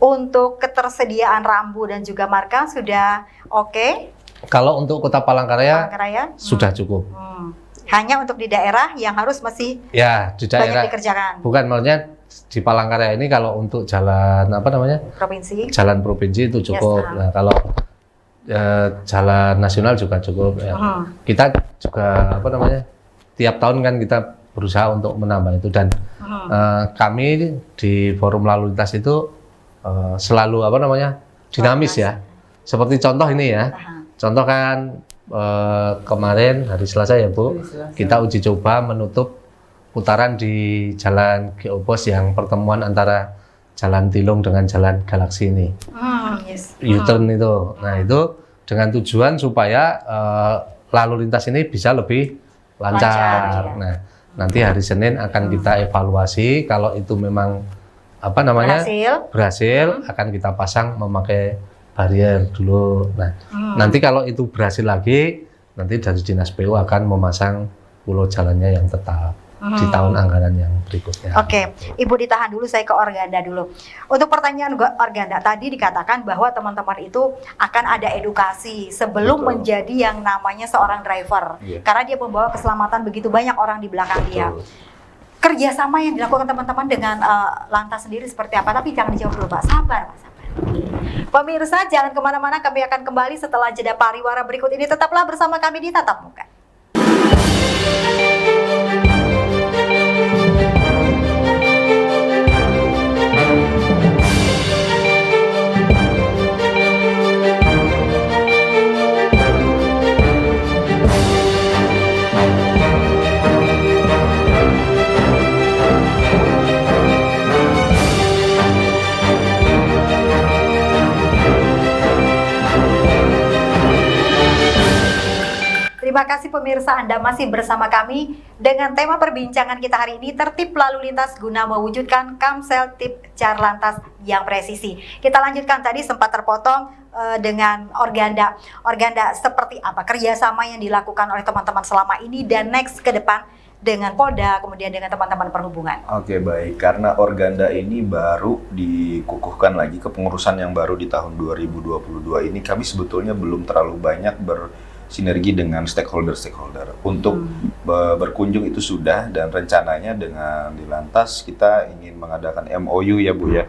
untuk ketersediaan rambu dan juga marka sudah oke?
Kalau untuk Kota Palangkaraya sudah cukup.
Hanya untuk di daerah yang harus masih
di daerah
banyak dikerjakan.
Bukan, maksudnya di Palangkaraya ini kalau untuk jalan
provinsi.
Jalan provinsi itu cukup. Nah, kalau jalan nasional juga cukup. Kita juga tiap tahun kan kita berusaha untuk menambah itu, dan kami di forum lalu lintas itu selalu dinamis ya. Seperti contoh ini ya. Contoh kan kemarin hari Selasa ya Bu, kita uji coba menutup putaran di Jalan Geopos yang pertemuan antara Jalan Tilung dengan Jalan Galaksi ini. U-turn itu. Nah, itu dengan tujuan supaya lalu lintas ini bisa lebih lancar. Nah, nanti hari Senin akan kita evaluasi, kalau itu memang berhasil akan kita pasang memakai barier dulu. Nah, nanti kalau itu berhasil lagi, nanti dari Dinas PU akan memasang pulau jalannya yang tetap. di tahun anggaran yang berikutnya.
Oke, Ibu ditahan dulu, saya ke Organda dulu. Untuk pertanyaan Organda, tadi dikatakan bahwa teman-teman itu akan ada edukasi sebelum
Betul.
menjadi yang namanya seorang driver.
Iya.
Karena dia membawa keselamatan begitu banyak orang di belakang dia.
Betul.
Kerjasama yang dilakukan teman-teman dengan Lantas sendiri seperti apa? Tapi jangan dijawab dulu, Pak. Sabar, Pak. Sabar. Pemirsa, jangan kemana-mana. Kami akan kembali setelah jeda pariwara berikut ini. Tetaplah bersama kami di Tatap Muka. Terima kasih pemirsa, Anda masih bersama kami dengan tema perbincangan kita hari ini, tertib lalu lintas guna mewujudkan Kamsel Tip Carlantas yang presisi. Kita lanjutkan, tadi sempat terpotong dengan Organda. Organda, seperti apa kerjasama yang dilakukan oleh teman-teman selama ini dan next ke depan dengan Polda, kemudian dengan teman-teman perhubungan?
Oke, baik. Karena Organda ini baru dikukuhkan lagi, kepengurusan yang baru di tahun 2022 ini, kami sebetulnya belum terlalu banyak bersinergi dengan stakeholder. Untuk berkunjung itu sudah, dan rencananya dengan di Lantas kita ingin mengadakan MOU ya Bu ya.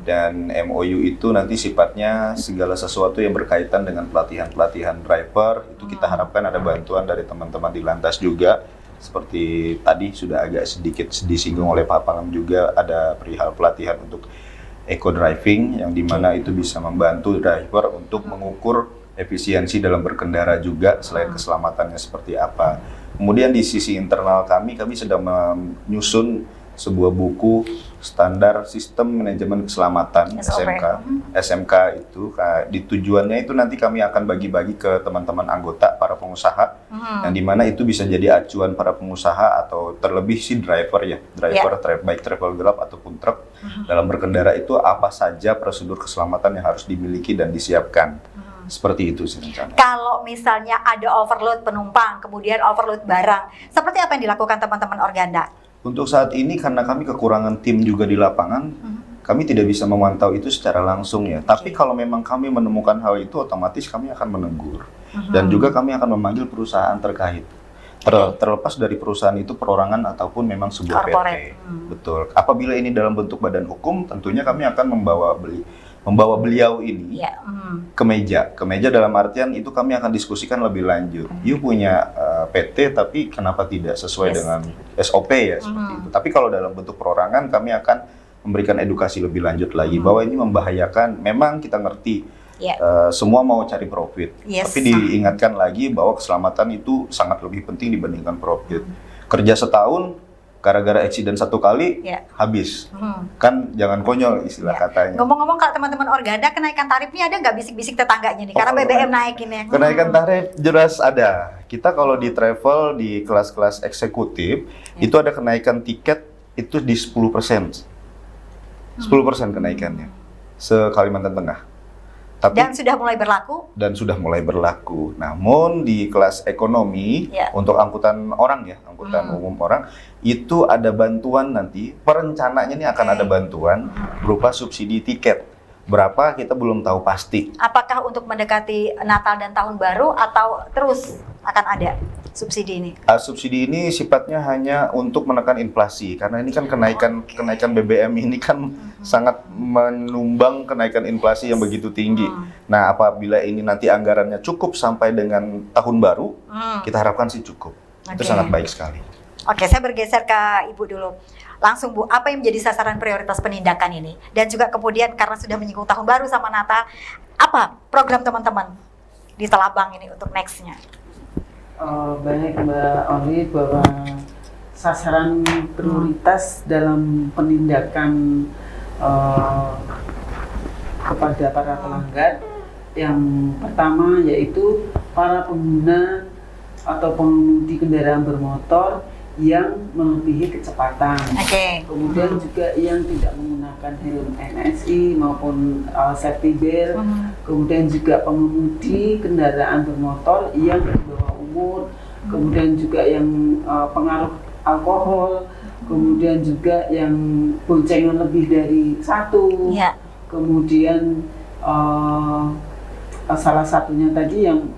Dan MOU itu nanti sifatnya segala sesuatu yang berkaitan dengan pelatihan-pelatihan driver, itu kita harapkan ada bantuan dari teman-teman di Lantas juga. Seperti tadi sudah agak sedikit disinggung oleh Pak Pangam juga, ada perihal pelatihan untuk eco driving yang dimana itu bisa membantu driver untuk mengukur efisiensi dalam berkendara juga, selain keselamatannya seperti apa. Kemudian di sisi internal kami sedang menyusun sebuah buku standar sistem manajemen keselamatan SMK itu. Di tujuannya itu nanti kami akan bagi-bagi ke teman-teman anggota, para pengusaha, yang dimana itu bisa jadi acuan para pengusaha atau terlebih si driver ya, baik travel gelap ataupun truk, dalam berkendara itu apa saja prosedur keselamatan yang harus dimiliki dan disiapkan. Seperti itu sih rencananya.
Kalau misalnya ada overload penumpang, kemudian overload barang, seperti apa yang dilakukan teman-teman Organda?
Untuk saat ini karena kami kekurangan tim juga di lapangan, kami tidak bisa memantau itu secara langsung ya. Tapi kalau memang kami menemukan hal itu, otomatis kami akan menegur. Dan juga kami akan memanggil perusahaan terkait. Terlepas dari perusahaan itu perorangan ataupun memang sebuah PT. Betul. Apabila ini dalam bentuk badan hukum, tentunya kami akan membawa beliau ini ke meja dalam artian itu kami akan diskusikan lebih lanjut. You punya PT tapi kenapa tidak sesuai dengan SOP ya, seperti itu. Tapi kalau dalam bentuk perorangan kami akan memberikan edukasi lebih lanjut lagi bahwa ini membahayakan. Memang kita ngerti semua mau cari profit, tapi diingatkan lagi bahwa keselamatan itu sangat lebih penting dibandingkan profit. Kerja setahun gara-gara accident satu kali habis, kan jangan konyol istilah katanya.
Ngomong-ngomong, kalau teman-teman Organda kenaikan tarif ini ada nggak bisik-bisik tetangganya nih? Karena BBM naikin ya.
Kenaikan tarif jelas ada. Kita kalau di travel di kelas-kelas eksekutif itu ada kenaikan tiket itu di 10%. 10% kenaikannya se-Kalimantan Tengah.
Dan sudah mulai berlaku.
Namun di kelas ekonomi untuk angkutan orang ya, angkutan umum orang, itu ada bantuan nanti. Perencananya ini akan ada bantuan berupa subsidi tiket. Berapa kita belum tahu pasti.
Apakah untuk mendekati Natal dan Tahun Baru atau terus akan ada subsidi ini?
Subsidi ini sifatnya hanya untuk menekan inflasi, karena ini kan kenaikan BBM ini kan sangat menumbang kenaikan inflasi yang begitu tinggi. Nah, apabila ini nanti anggarannya cukup sampai dengan Tahun Baru, kita harapkan sih cukup. Itu sangat baik sekali.
Oke, saya bergeser ke Ibu dulu. Langsung Bu, apa yang menjadi sasaran prioritas penindakan ini? Dan juga kemudian karena sudah menyinggung Tahun Baru sama Natal, apa program teman-teman di Telabang ini untuk next-nya?
Baik Mbak Oli, bahwa sasaran prioritas dalam penindakan kepada para pelanggar yang pertama yaitu para pengguna atau pengemudi kendaraan bermotor yang melebihi kecepatan. Kemudian juga yang tidak menggunakan helm NSI maupun safety belt. Kemudian juga pengemudi kendaraan bermotor yang di bawah umur. Kemudian juga yang pengaruh alkohol, kemudian juga yang boncengan lebih dari satu,
Ya.
kemudian salah satunya tadi yang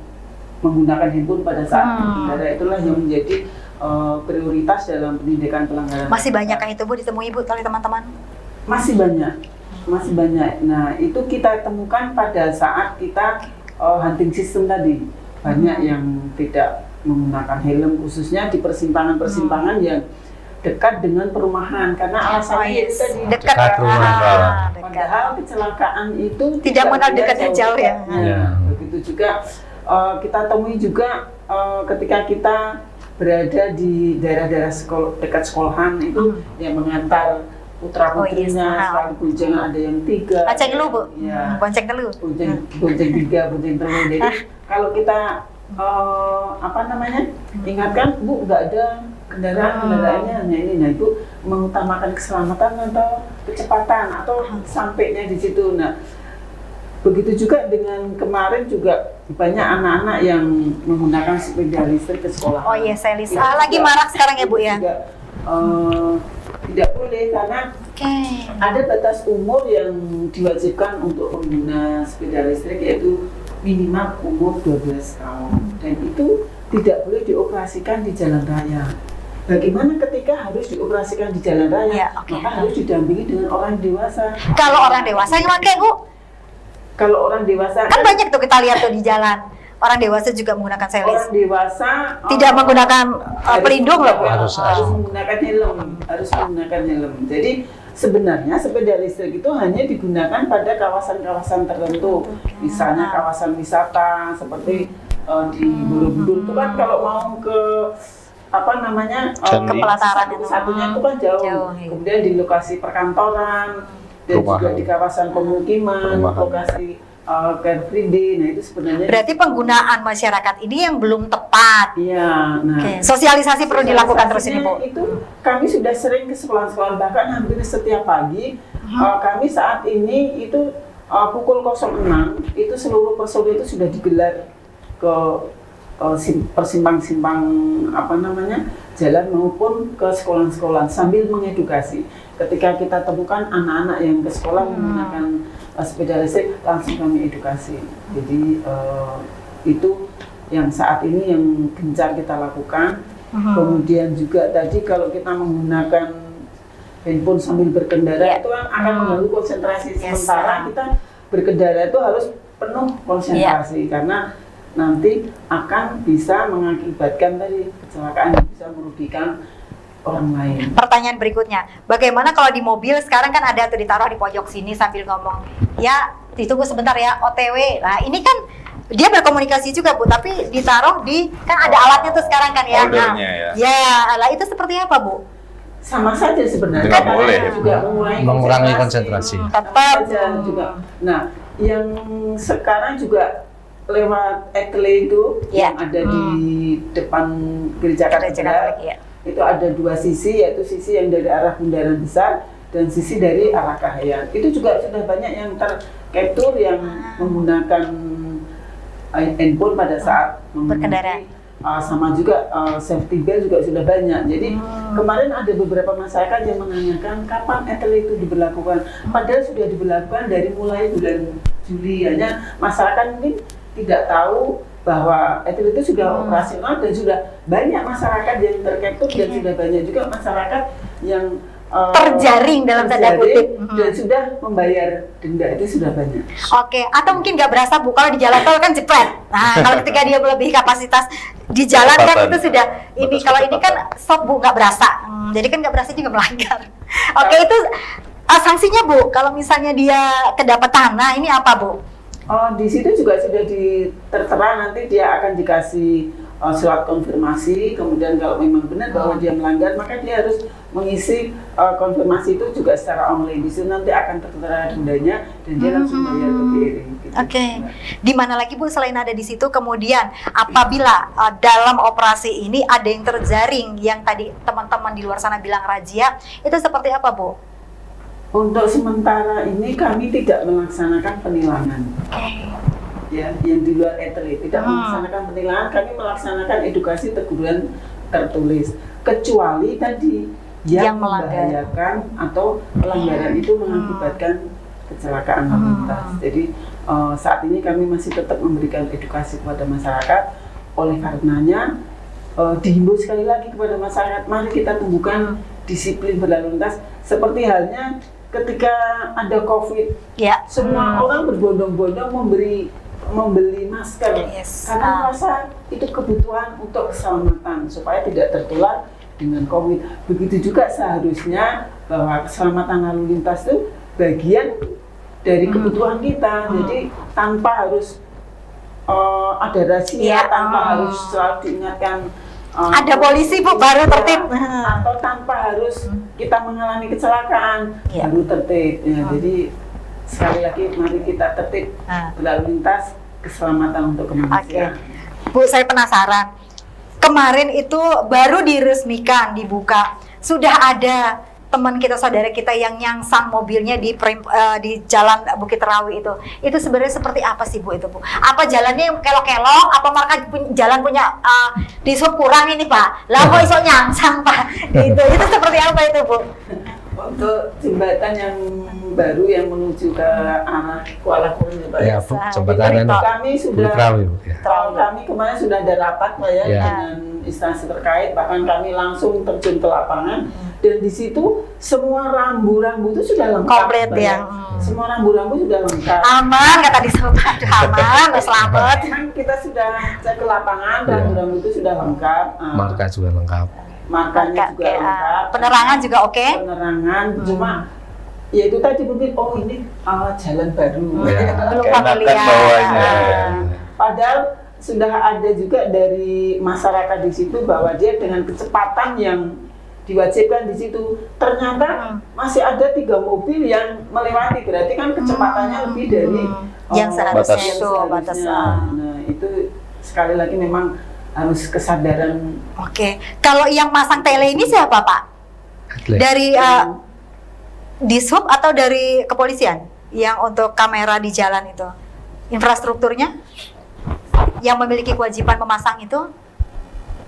menggunakan handphone pada saat berkendara, itulah yang menjadi prioritas dalam penindakan pelanggaran.
Masih banyak kan itu Bu ditemui Bu oleh teman-teman?
Masih banyak, masih banyak. Nah, itu kita temukan pada saat kita hunting system tadi. Banyak yang tidak menggunakan helm, khususnya di persimpangan-persimpangan yang dekat dengan perumahan, karena alasannya itu tadi
dekat
rumah.
dekat.
Padahal kecelakaan itu
Tidak mengenal dekat dan jauh ya.
Nah, begitu juga kita temui juga ketika kita berada di daerah-daerah dekat sekolahan itu yang mengantar putra putrinya, selalu boncengan ada yang 3.
Bonceng dulu Bu.
Ya.
Bonceng dulu.
Bonceng 3, bonceng telur. Jadi kalau kita ingatkan Bu, nggak ada kendaraannya hanya ini. Nah, itu mengutamakan keselamatan atau kecepatan atau sampainya di situ. Nah, begitu juga dengan kemarin juga banyak anak-anak yang menggunakan sepeda listrik ke sekolah.
Oh iya, saya lihat. Lagi marak sekarang ya Bu ya.
Juga, tidak boleh karena
Oke.
ada batas umur yang diwajibkan untuk pengguna sepeda listrik, yaitu minimal umur 12 tahun, dan itu tidak boleh dioperasikan di jalan raya. Bagaimana ketika harus dioperasikan di jalan raya?
Ya, oke.
Maka harus didampingi dengan orang dewasa.
Kalau orang dewasa yang pakai Bu,
Kalau orang dewasa
kan banyak tuh kita lihat tuh di jalan. Orang dewasa juga menggunakan selis.
orang dewasa
Tidak menggunakan pelindung loh Bu.
harus menggunakan helm. Jadi sebenarnya sepeda listrik itu hanya digunakan pada kawasan-kawasan tertentu, misalnya kawasan wisata seperti di Borobudur itu kan kalau mau ke
Candi.
Ke pelataran itu.
satunya itu kan jauh.
Jauh, iya.
Kemudian di lokasi perkantoran dan juga
Perumahan.
di kawasan pemukiman,
Perumahan.
lokasi Car Free Day. Nah, itu sebenarnya
Berarti penggunaan masyarakat ini yang belum tepat.
iya. Nah,
Oke. Sosialisasi perlu dilakukan terus ini Bu.
itu kami sudah sering ke sekolah-sekolah, bahkan hampir setiap pagi. Kami saat ini itu pukul 06 itu seluruh personil itu sudah digelar ke persimpang-simpang jalan maupun ke sekolah-sekolah sambil mengedukasi. Ketika kita temukan anak-anak yang ke sekolah menggunakan sepeda listrik, langsung kami edukasi. Jadi itu yang saat ini yang gencar kita lakukan. Kemudian juga tadi kalau kita menggunakan handphone sambil berkendara itu akan mengganggu konsentrasi. Sementara kita berkendara itu harus penuh konsentrasi karena nanti akan bisa mengakibatkan tadi kecelakaan yang bisa merugikan orang lain.
Pertanyaan berikutnya, bagaimana kalau di mobil sekarang kan ada tuh ditaruh di pojok sini sambil ngomong, ya ditunggu sebentar ya OTW. Nah ini kan dia berkomunikasi juga Bu, tapi ditaruh di, kan ada alatnya tuh sekarang kan ya.
Holdernya ya.
Lah itu seperti apa Bu?
Sama saja sebenarnya.
Nggak boleh.
Juga
Mengurangi konsentrasi.
Tetap.
Saja juga. Nah, yang sekarang juga lewat etle itu yang ada di depan gereja katedral.
Ya.
Itu ada 2 sisi, yaitu sisi yang dari arah Bundaran Besar dan sisi dari arah Kahayan. Itu juga sudah banyak yang tercapture yang menggunakan handphone pada saat
Berkendara.
sama juga safety belt juga sudah banyak. Jadi kemarin ada beberapa masyarakat yang menanyakan kapan etle itu diberlakukan. Padahal sudah diberlakukan dari mulai bulan Juli. Hanya masyarakat mungkin tidak tahu bahwa etle itu sudah operasional dan sudah banyak masyarakat yang tercapture dan sudah banyak juga masyarakat yang
Terjaring dalam tanda kutip.
dan sudah membayar denda, itu sudah banyak.
Oke, atau mungkin nggak berasa Bu, kalau di jalan tol kan jepret. Nah, kalau ketika dia melebihi kapasitas di jalan kan
Kecepatan.
itu sudah ini.
Batas
Kalau ini kan
kecepatan.
stop Bu, nggak berasa. Jadi kan nggak berasa juga melanggar. Oke, itu sanksinya Bu, kalau misalnya dia kedapatan, nah ini apa Bu?
Di situ juga sudah tertera, nanti dia akan dikasih surat konfirmasi. Kemudian kalau memang benar bahwa dia melanggar, maka dia harus mengisi konfirmasi itu juga secara online. Di situ nanti akan tertera dendanya dan dia langsung bayar ke BRI. Gitu.
Oke, di mana lagi Bu selain ada di situ? Kemudian apabila dalam operasi ini ada yang terjaring, yang tadi teman-teman di luar sana bilang razia, itu seperti apa Bu?
Untuk sementara ini kami tidak melaksanakan penilangan. Ya, yang di luar etle tidak melaksanakan penilangan, kami melaksanakan edukasi teguran tertulis, kecuali tadi
Yang
yang
melanggar.
membahayakan atau pelanggaran itu mengakibatkan kecelakaan lalu lintas. Jadi saat ini kami masih tetap memberikan edukasi kepada masyarakat. Oleh karenanya dihimbau sekali lagi kepada masyarakat, mari kita tumbuhkan disiplin berlalu lintas. Seperti halnya ketika ada COVID,
Ya.
semua orang berbondong-bondong membeli masker
Yes.
karena merasa itu kebutuhan untuk keselamatan supaya tidak tertular dengan COVID. Begitu juga seharusnya bahwa keselamatan lalu lintas itu bagian dari kebutuhan kita. Jadi tanpa harus ada razia,
Iya,
tanpa harus selalu diingatkan
Ada polisi, Bu, baru tertib.
atau tanpa harus kita mengalami kecelakaan
Iya.
baru tertib. Ya, jadi sekali lagi mari kita tertib berlalu lintas, keselamatan untuk
Oke,
kemanusiaan.
Bu, saya penasaran. Kemarin itu baru diresmikan, dibuka. Sudah ada teman kita, saudara kita yang nyangsang mobilnya di Jalan Bukit Rawi itu. Itu sebenarnya seperti apa sih, Bu, itu, Bu? Apa jalannya yang kelok-kelok? Apa mereka jalan punya di sub kurang ini, Pak? Lah kok iso nyangsang, Pak? Itu seperti apa itu, Bu?
Untuk jembatan yang baru yang menuju ke arah Kuala Kurun ya, Pak.
Ya, Bu, jembatan
Kami sudah
Bukit Bu. Ya.
kami kemarin sudah ada rapat Pak ya,
Ya.
dengan instansi terkait, bahkan kami langsung terjun ke lapangan dan di situ semua rambu-rambu itu sudah lengkap.
Komplit
Pak,
ya.
Semua rambu-rambu sudah lengkap.
Aman, kata di sub. Aduh, aman, selamat.
Memang kita sudah cek ke lapangan, rambu-rambu itu sudah lengkap.
Marka juga lengkap.
Markanya juga lengkap.
Penerangan juga oke.
Penerangan, cuma ya itu tadi mungkin ini jalan baru.
Ya.
Belum
Keenakan
familiar.
bawahnya.
Padahal sudah ada juga dari masyarakat di situ bahwa dia dengan kecepatan yang diwajibkan di situ ternyata masih ada 3 mobil yang melewati, berarti kan kecepatannya lebih dari
yang seharusnya
batas.
itu batas.
Nah itu sekali lagi memang harus kesadaran.
Oke, kalau yang masang tele ini siapa, Pak?
Atlet.
Dari Dishub atau dari kepolisian yang untuk kamera di jalan itu? Infrastrukturnya yang memiliki kewajiban memasang itu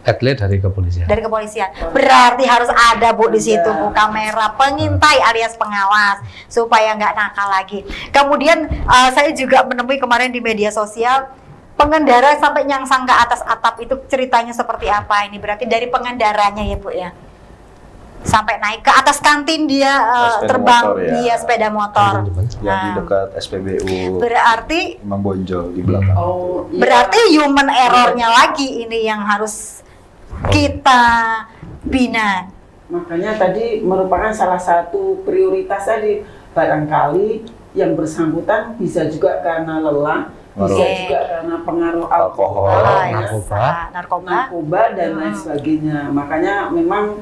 Atlet dari kepolisian.
dari kepolisian. Berarti harus ada, Bu, di situ, Bu, kamera pengintai alias pengawas supaya nggak nakal lagi. Kemudian saya juga menemui kemarin di media sosial pengendara sampai nyangsang ke atas atap, itu ceritanya seperti apa ini? Berarti dari pengendaranya ya, Bu, ya? Sampai naik ke atas kantin dia
Sepeda
terbang
motor, ya.
dia sepeda motor.
Yang di dekat SPBU
Berarti
Imam Bonjol di belakang.
Oh, iya.
berarti human error-nya lagi ini yang harus kita bina.
Makanya tadi merupakan salah satu prioritas tadi, barangkali yang bersangkutan bisa juga karena lelah, bisa
Oke.
juga karena pengaruh
Alkohol,
narkoba dan lain sebagainya. Makanya memang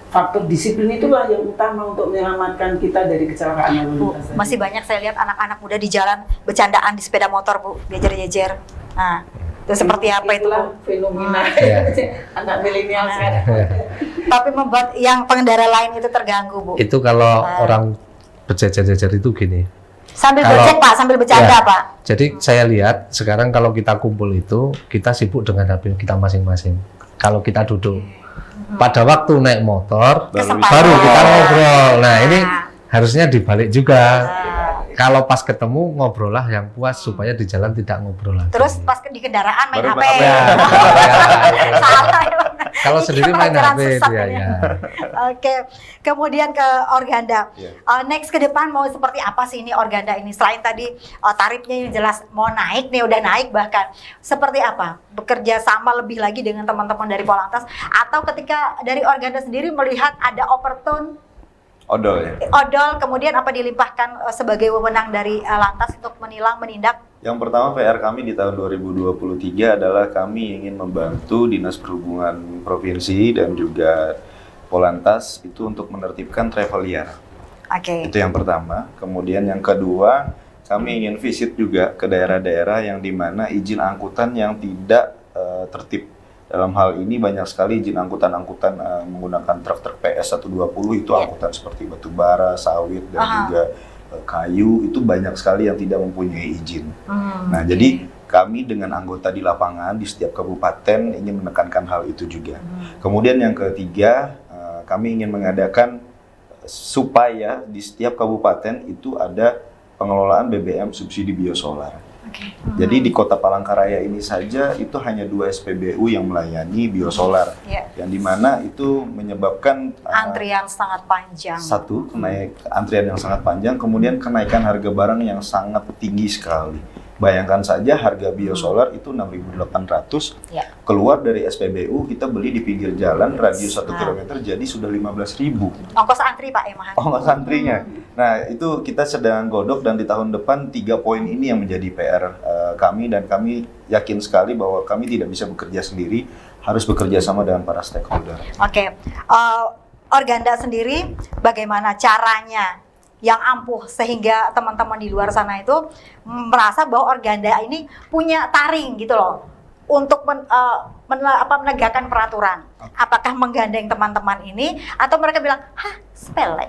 faktor disiplin itulah yang utama untuk menyelamatkan kita dari kecelakaan lalu
Bu,
lintas.
masih banyak saya lihat anak-anak muda di jalan bercandaan di sepeda motor, Bu, jejer-jejer. Nah, itu seperti apa itu, Bu?
Fenomena
Ya.
anak milenial sekarang.
Tapi membuat yang pengendara lain itu terganggu, Bu.
Itu kalau orang berjejer-jejer itu gini.
Sambil
Kalau-
becek, Pak, sambil bercanda,
Ya.
Pak.
Jadi saya lihat sekarang kalau kita kumpul itu kita sibuk dengan HP kita masing-masing. Kalau kita duduk, pada waktu naik motor
Kesempatan.
baru kita ngobrol. Nah ini
Nah.
harusnya dibalik juga.
Nah.
Kalau pas ketemu ngobrol lah yang puas supaya di jalan tidak ngobrol lagi.
Terus pas di kendaraan main
Baru
HP.
main
Ya, itu.
Salah ya.
Kalau
Ini
sendiri main
pelajaran
HP
sesat
dia
ini.
ya.
Oke, kemudian ke Organda.
Iya.
Next ke depan mau seperti apa sih ini Organda ini? Selain tadi tarifnya yang jelas mau naik nih, udah naik bahkan. Seperti apa? Bekerja sama lebih lagi dengan teman-teman dari Polantas, atau ketika dari Organda sendiri melihat ada overtone
Odol ya.
odol, kemudian apa dilimpahkan sebagai wewenang dari Lantas untuk menilang, menindak?
Yang pertama PR kami di tahun 2023 adalah kami ingin membantu Dinas Perhubungan Provinsi dan juga Polantas itu untuk menertibkan travel liar.
Oke.
Itu yang pertama. Kemudian yang kedua, kami ingin visit juga ke daerah-daerah yang dimana izin angkutan yang tidak tertib. Dalam hal ini banyak sekali izin angkutan-angkutan menggunakan truk-truk PS 120 itu
Ya.
angkutan seperti batu bara, sawit, dan
Aha.
juga kayu, itu banyak sekali yang tidak mempunyai izin. Nah,
Oke.
jadi kami dengan anggota di lapangan di setiap kabupaten ingin menekankan hal itu juga. Kemudian yang ketiga, kami ingin mengadakan supaya di setiap kabupaten itu ada pengelolaan BBM subsidi biosolar. Jadi di Kota Palangkaraya ini saja itu hanya 2 SPBU yang melayani biosolar, yang dimana itu menyebabkan
Antrian sangat panjang.
satu, antrian yang sangat panjang, kemudian kenaikan harga barang yang sangat tinggi sekali. Bayangkan saja harga biosolar itu 6.800, keluar dari SPBU kita beli di pinggir jalan radius 1 km jadi sudah 15.000.
Ongkos antri Pak ya mahal.
Ongkos antrinya. Nah itu kita sedang godok dan di tahun depan 3 poin ini yang menjadi PR kami, dan kami yakin sekali bahwa kami tidak bisa bekerja sendiri, harus bekerja sama dengan para stakeholder.
Oke. Organda sendiri bagaimana caranya yang ampuh sehingga teman-teman di luar sana itu merasa bahwa Organda ini punya taring gitu loh untuk menegakkan peraturan. Apakah menggandeng teman-teman ini atau mereka bilang, hah sepele?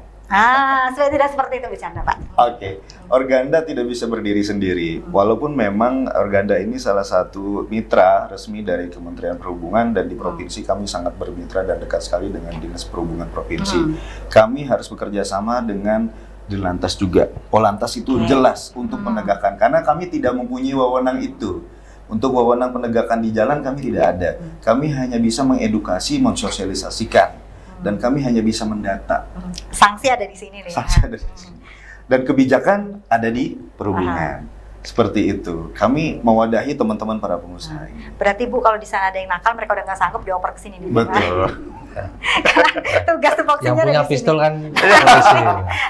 Supaya tidak seperti itu bercanda Pak.
Oke. Organda tidak bisa berdiri sendiri. Walaupun memang Organda ini salah satu mitra resmi dari Kementerian Perhubungan, dan di provinsi kami sangat bermitra dan dekat sekali dengan Dinas Perhubungan Provinsi. Kami harus bekerja sama dengan Dirlantas juga. Polantas itu jelas untuk menegakkan, karena kami tidak mempunyai wewenang itu. Untuk wewenang penegakan di jalan kami tidak ada. Kami hanya bisa mengedukasi, mensosialisasikan, dan kami hanya bisa mendata.
Sanksi ada di sini nih.
Sanksi ada di sini. Dan kebijakan ada di perhubungan. Seperti itu. Kami mewadahi teman-teman para pengusaha.
Berarti Bu kalau di sana ada yang nakal, mereka udah nggak sanggup dioper ke sini.
Betul.
Karena tugas tupoksinya
Yang punya
ada di
pistol
sini.
kan polisi.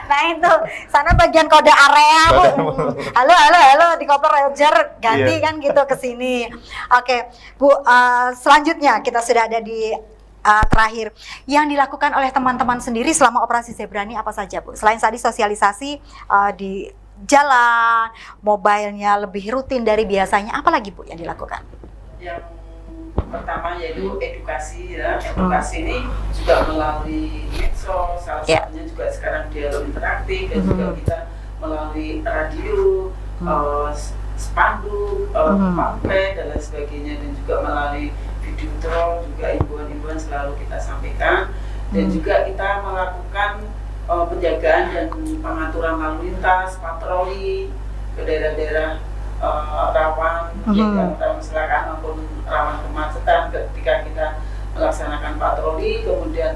Nah itu, sana bagian kode area Bu. Halo, di koper Roger, ganti kan gitu ke sini. Oke, Bu, selanjutnya kita sudah ada di terakhir. Yang dilakukan oleh teman-teman sendiri selama operasi Zebra ini apa saja Bu? Selain tadi sosialisasi di jalan, mobilenya lebih rutin dari biasanya, apa lagi Bu yang dilakukan?
Yang pertama yaitu edukasi ya. Edukasi ini juga melalui medsos, salah satunya juga sekarang dialog interaktif, dan juga kita melalui radio, spanduk, pamflet dan lain sebagainya, dan juga melalui video troll, juga imbauan-imbauan selalu kita sampaikan, dan juga kita melakukan penjagaan dan pengaturan lalu lintas, patroli ke daerah-daerah rawan, rawan kecelakaan maupun rawan kemacetan. Ketika kita melaksanakan patroli, kemudian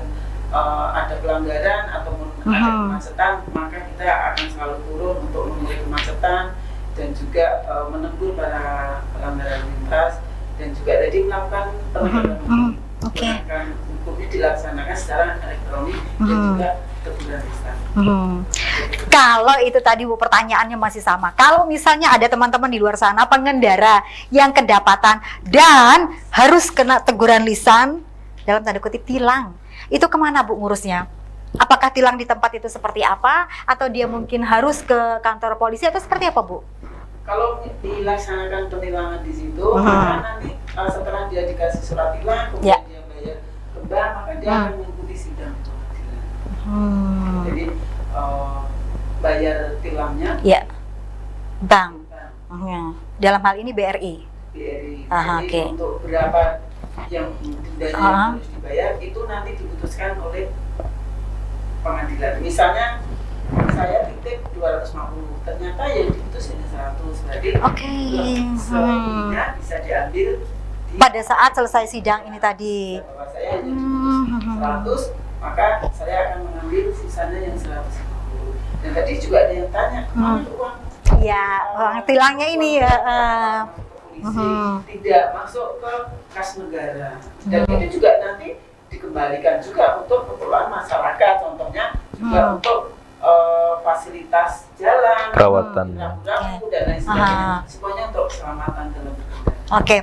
ada pelanggaran ataupun ada kemacetan, maka kita akan selalu turun untuk mengurai kemacetan dan juga menegur para pelanggar lalu lintas, dan juga tadi melakukan penegakan hukum ini dilaksanakan secara elektronik dan juga teguran lisan.
Kalau itu tadi Bu pertanyaannya masih sama. Kalau misalnya ada teman-teman di luar sana pengendara yang kedapatan dan harus kena teguran lisan, dalam tanda kutip tilang, itu kemana Bu ngurusnya? Apakah tilang di tempat itu seperti apa? Atau dia mungkin harus ke kantor polisi atau seperti apa Bu?
Kalau dilaksanakan penilangan di situ, maka nanti setelah dia dikasih surat tilang, kemudian dia bayar ke bank, maka dia akan mengikuti sidang pengadilan. Jadi bayar tilangnya
bank. Dalam hal ini BRI.
Jadi untuk berapa yang dendanya yang harus dibayar itu nanti diputuskan oleh pengadilan. Misalnya saya titip 250, ternyata yang diputus hanya 100, berarti selebihnya bisa diambil
pada saat selesai sidang ini tadi.
Kalau saya hanya 100, maka saya akan mengambil sisanya yang 150. Dan tadi juga ada yang tanya, mana uang?
Iya, uang tilangnya ini ya.
Tidak masuk ke kas negara. Dan itu juga nanti dikembalikan juga untuk keperluan masyarakat, contohnya juga untuk fasilitas jalan,
perawatan,
rambu-rambu dan lain sebagainya. Semuanya untuk keselamatan dalam berkendara.
Oke.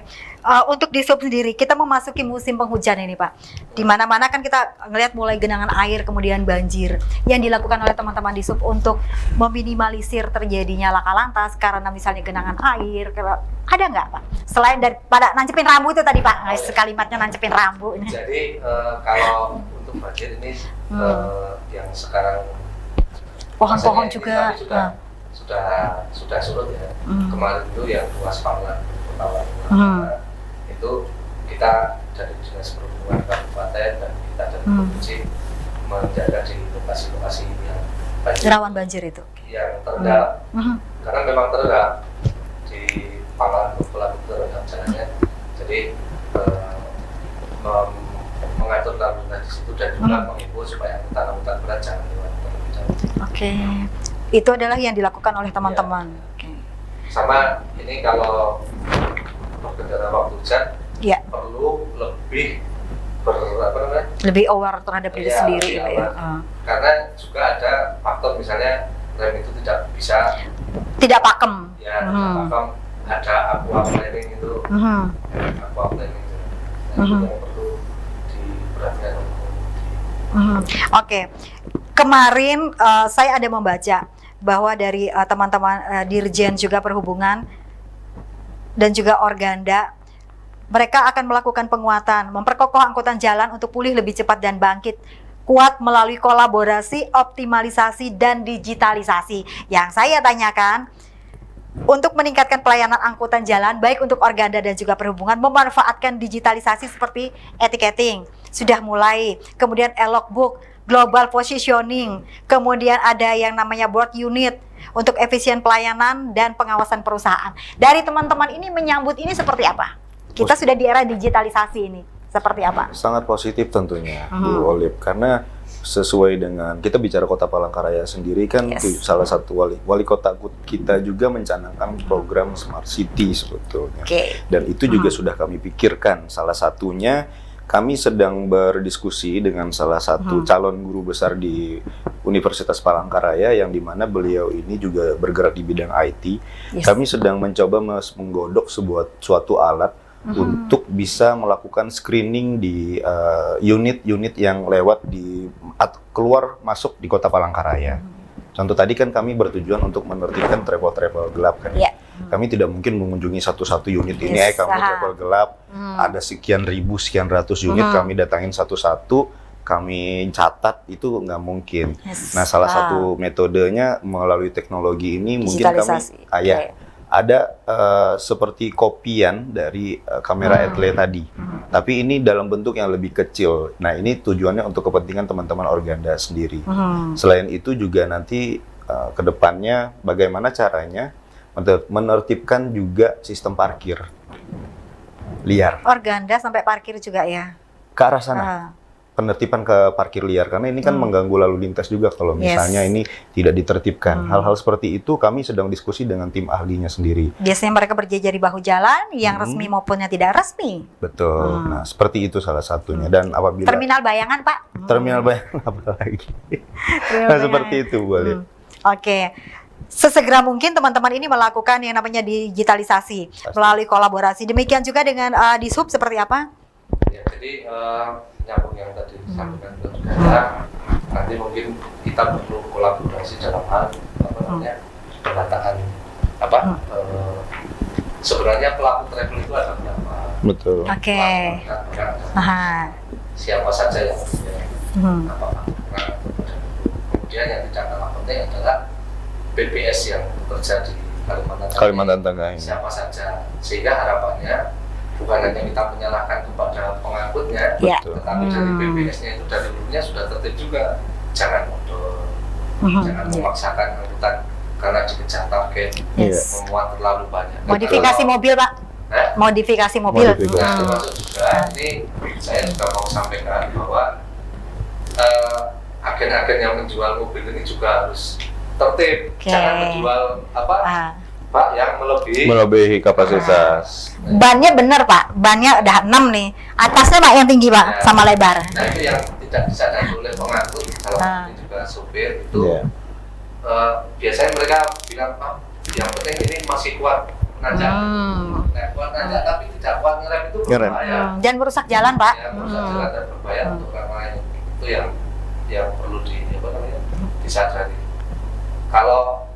Untuk di Sub sendiri, kita memasuki musim penghujan ini Pak. Di mana-mana kan kita ngelihat mulai genangan air, kemudian banjir. Yang dilakukan oleh teman-teman di Sub untuk meminimalisir terjadinya laka lantas karena misalnya genangan air, ada nggak Pak? Selain daripada nancepin rambu itu tadi Pak, kalimatnya nancepin rambu.
Jadi kalau untuk banjir ini yang sekarang
pohon-pohon juga
sudah surut ya. Kemarin itu yang ruas Panglang pemantauan itu kita dari Dinas Perhubungan Kabupaten dan kita dari provinsi menjaga di lokasi-lokasi yang
rawan banjir itu.
yang terendam, karena memang terendam di pangkalan pelaku terendam jalannya, jadi mengatur lalu lintas di situ dan juga menghimbau supaya angkutan berat jangan lewat terlebih dahulu.
Oke, itu adalah yang dilakukan oleh teman-teman. Oke.
Sama ini kalau berkendara waktu hujan
Ya,
perlu lebih
lebih aware terhadap diri
Iya,
sendiri
lebih
gitu ya.
aware. Karena juga ada faktor misalnya rem itu tidak bisa
Tidak pakem.
ya tidak paham, ada aquaplaning itu aquaplaning itu. Nah, itu yang perlu diperhatikan oleh pengemudi.
Oke, kemarin saya ada membaca bahwa dari teman-teman Dirjen juga Perhubungan dan juga Organda, mereka akan melakukan penguatan, memperkokoh angkutan jalan untuk pulih lebih cepat dan bangkit kuat melalui kolaborasi, optimalisasi, dan digitalisasi. Yang saya tanyakan, untuk meningkatkan pelayanan angkutan jalan, baik untuk Organda dan juga Perhubungan, memanfaatkan digitalisasi seperti etiketing, sudah mulai, kemudian e-logbook, global positioning, kemudian ada yang namanya board unit, untuk efisien pelayanan dan pengawasan perusahaan. Dari teman-teman ini menyambut ini seperti apa? Kita sudah di era digitalisasi ini, seperti apa?
Sangat positif tentunya, Bu Olive, karena sesuai dengan kita bicara Kota Palangkaraya sendiri kan salah satu wali kota kita juga mencanangkan program Smart City sebetulnya. Dan itu juga sudah kami pikirkan. Salah satunya kami sedang berdiskusi dengan salah satu calon guru besar di Universitas Palangkaraya yang dimana beliau ini juga bergerak di bidang IT. Kami sedang mencoba menggodok suatu alat untuk bisa melakukan screening di unit-unit yang lewat di keluar masuk di Kota Palangkaraya. Contoh tadi kan kami bertujuan untuk menertibkan travel gelap kan. Kami tidak mungkin mengunjungi satu-satu unit ini, kamu travel gelap, ada sekian ribu, sekian ratus unit, kami datangin satu-satu, kami catat, itu nggak mungkin. Nah, salah satu metodenya melalui teknologi ini mungkin kami ada seperti kopian dari kamera etle tadi, tapi ini dalam bentuk yang lebih kecil. Nah, ini tujuannya untuk kepentingan teman-teman Organda sendiri. Selain itu juga nanti ke depannya bagaimana caranya menertibkan juga sistem parkir liar.
Organda sampai parkir juga ya?
Ke arah sana. Penertiban ke parkir liar, karena ini kan mengganggu lalu lintas juga kalau misalnya ini tidak ditertibkan. Hal-hal seperti itu kami sedang diskusi dengan tim ahlinya sendiri. Biasanya
mereka berjejer di bahu jalan, yang resmi maupun yang tidak resmi.
Betul. Nah, seperti itu salah satunya. Dan apabila
Terminal Bayangan, Pak? Terminal
Bayangan apa lagi? Nah, seperti itu boleh.
Oke. Sesegera mungkin teman-teman ini melakukan yang namanya digitalisasi melalui kolaborasi. Demikian juga dengan Dishub seperti apa?
Ya, jadi nyambung yang tadi disampaikan Organda, nanti mungkin kita perlu kolaborasi dalam hal penataan sebenarnya pelaku travel itu ada berapa?
Betul.
Siapa saja yang punya kemudian yang tidak kalah penting adalah BPS yang bekerja di
Kalimantan Tengah ini.
Siapa saja, sehingga harapannya bukan hanya kita menyalahkan kepada pengangkutnya, tetapi dari BPS-nya itu dari dulunya sudah tertib juga. Jangan mundur, jangan memaksakan angkutan karena dikejar target, memuat terlalu banyak.
Modifikasi mobil, Pak? Modifikasi mobil.
Termasuk juga, ini saya juga mau sampaikan bahwa agen-agen yang menjual mobil ini juga harus tertib. Jangan menjual Pak, yang
melebihi kapasitas.
Bannya benar, Pak. Bannya udah 6 nih. Atasnya, Pak, yang tinggi, Pak, sama lebar.
Nah, itu yang tidak disadari oleh pengangkut, kalau juga supir itu. Biasanya mereka bilang, Pak, yang penting ini masih kuat nanjak. Kuat nanjak, tapi tidak kuat ngerem itu berbahaya.
Dan merusak jalan, Pak.
Ya, merusak jalan dan berbahaya untuk orang lain. Itu yang perlu disadari. Kalau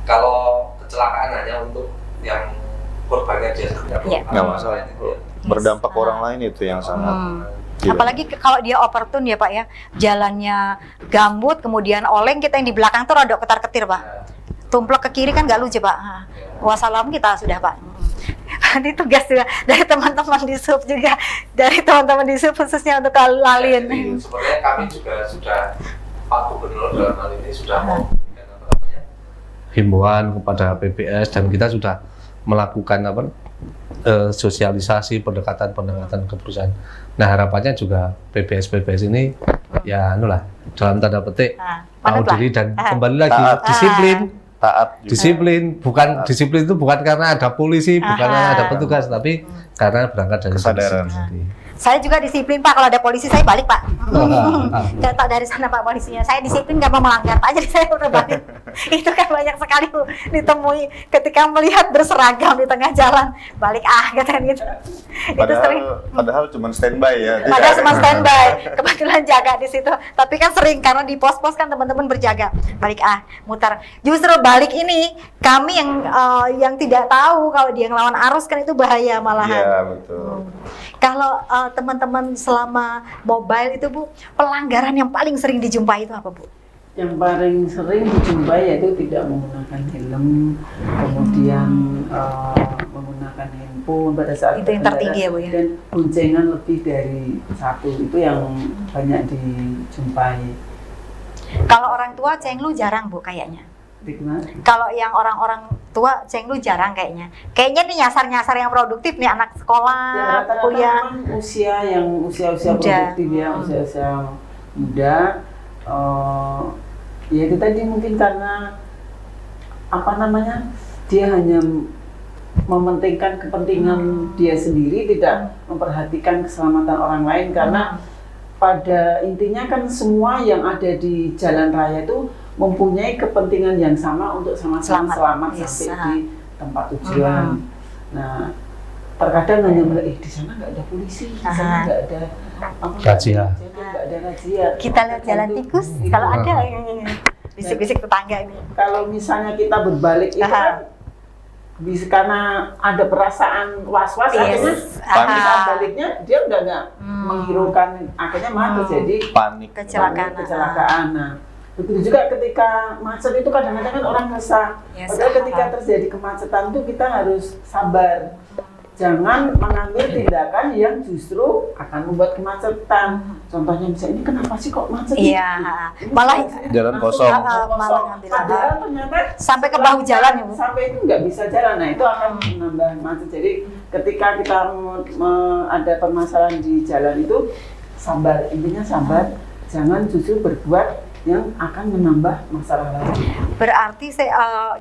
kalau kecelakaan hanya untuk yang korbannya dia sendiri,
nggak masalah. Berdampak orang lain itu yang sangat.
Apalagi kalau dia opportune ya, Pak ya, jalannya gambut, kemudian oleng, kita yang di belakang tuh rada ketar-ketir, Pak. tumplok ke kiri kan nggak lucu Pak. Nah, wassalam kita sudah Pak. Nanti tugas juga dari teman-teman di sub juga, dari teman-teman di sub khususnya untuk lalin.
Jadi, sebenarnya kami juga sudah, Pak Gubernur dalam hal ini sudah memberikan apa namanya, himbauan kepada PBS, dan kita sudah melakukan sosialisasi pendekatan ke perusahaan. Nah, harapannya juga PBS ini ya dalam tanda petik tahu diri dan kembali lagi disiplin, bukan disiplin itu bukan karena ada polisi, bukan karena ada petugas, tapi karena berangkat dari
kesadaran.
Saya juga disiplin Pak, kalau ada polisi saya balik Pak. Nggak tahu dari sana Pak polisinya. Saya disiplin nggak mau melanggar Pak, jadi saya udah balik. Itu kan banyak sekali ditemui ketika melihat berseragam di tengah jalan, balik katanya gitu. Itu sering.
Padahal cuma standby ya.
Padahal cuma standby, kebetulan jaga di situ. Tapi kan sering karena di pos-pos kan teman-teman berjaga, balik mutar. Justru balik ini kami yang tidak tahu kalau dia ngelawan arus kan itu bahaya malahan.
Iya betul.
Kalau teman-teman selama mobile itu Bu, pelanggaran yang paling sering dijumpai itu apa Bu?
Yang paling sering dijumpai yaitu tidak menggunakan helm, kemudian menggunakan handphone pada saat
itu yang tertinggi ya Bu ya? Dan
boncengan lebih dari satu, itu yang banyak dijumpai.
Kalau orang tua cenglu jarang Bu kayaknya. Kalau yang orang-orang tua cenglu jarang kayaknya. Kayaknya nih nyasar-nyasar yang produktif nih, anak sekolah,
ya,
kuliah.
Usia produktif ya, usia muda. Ya itu tadi mungkin karena dia hanya mementingkan kepentingan dia sendiri, tidak memperhatikan keselamatan orang lain, karena pada intinya kan semua yang ada di jalan raya itu mempunyai kepentingan yang sama untuk sama-sama selamat sampai di tempat tujuan. Nah, terkadang hanya melihat di sana nggak ada polisi, di sana nggak ada
razia.
Kita lihat jalan tikus, kalau ada bisik-bisik tetangga ini.
Kalau misalnya kita berbalik itu kan bisa karena ada perasaan was-was, akhirnya saat baliknya dia udah nggak menghiraukan, akhirnya malah terjadi
panik,
kecelakaan. Nah, begitu juga ketika macet itu kadang-kadang kan orang resah. Padahal ketika terjadi kemacetan itu kita harus sabar. Jangan mengambil tindakan yang justru akan membuat kemacetan. Contohnya misalnya, ini kenapa sih kok macet?
Malah
jalan kosong.
Malah ngambil
padahal ternyata
sampai ke bahu jalan ya Bu.
Sampai itu nggak bisa jalan. Nah, itu akan menambah macet. Jadi ketika kita ada permasalahan di jalan itu, sabar. Intinya sabar. Jangan justru berbuat yang akan menambah masalah lain.
Berarti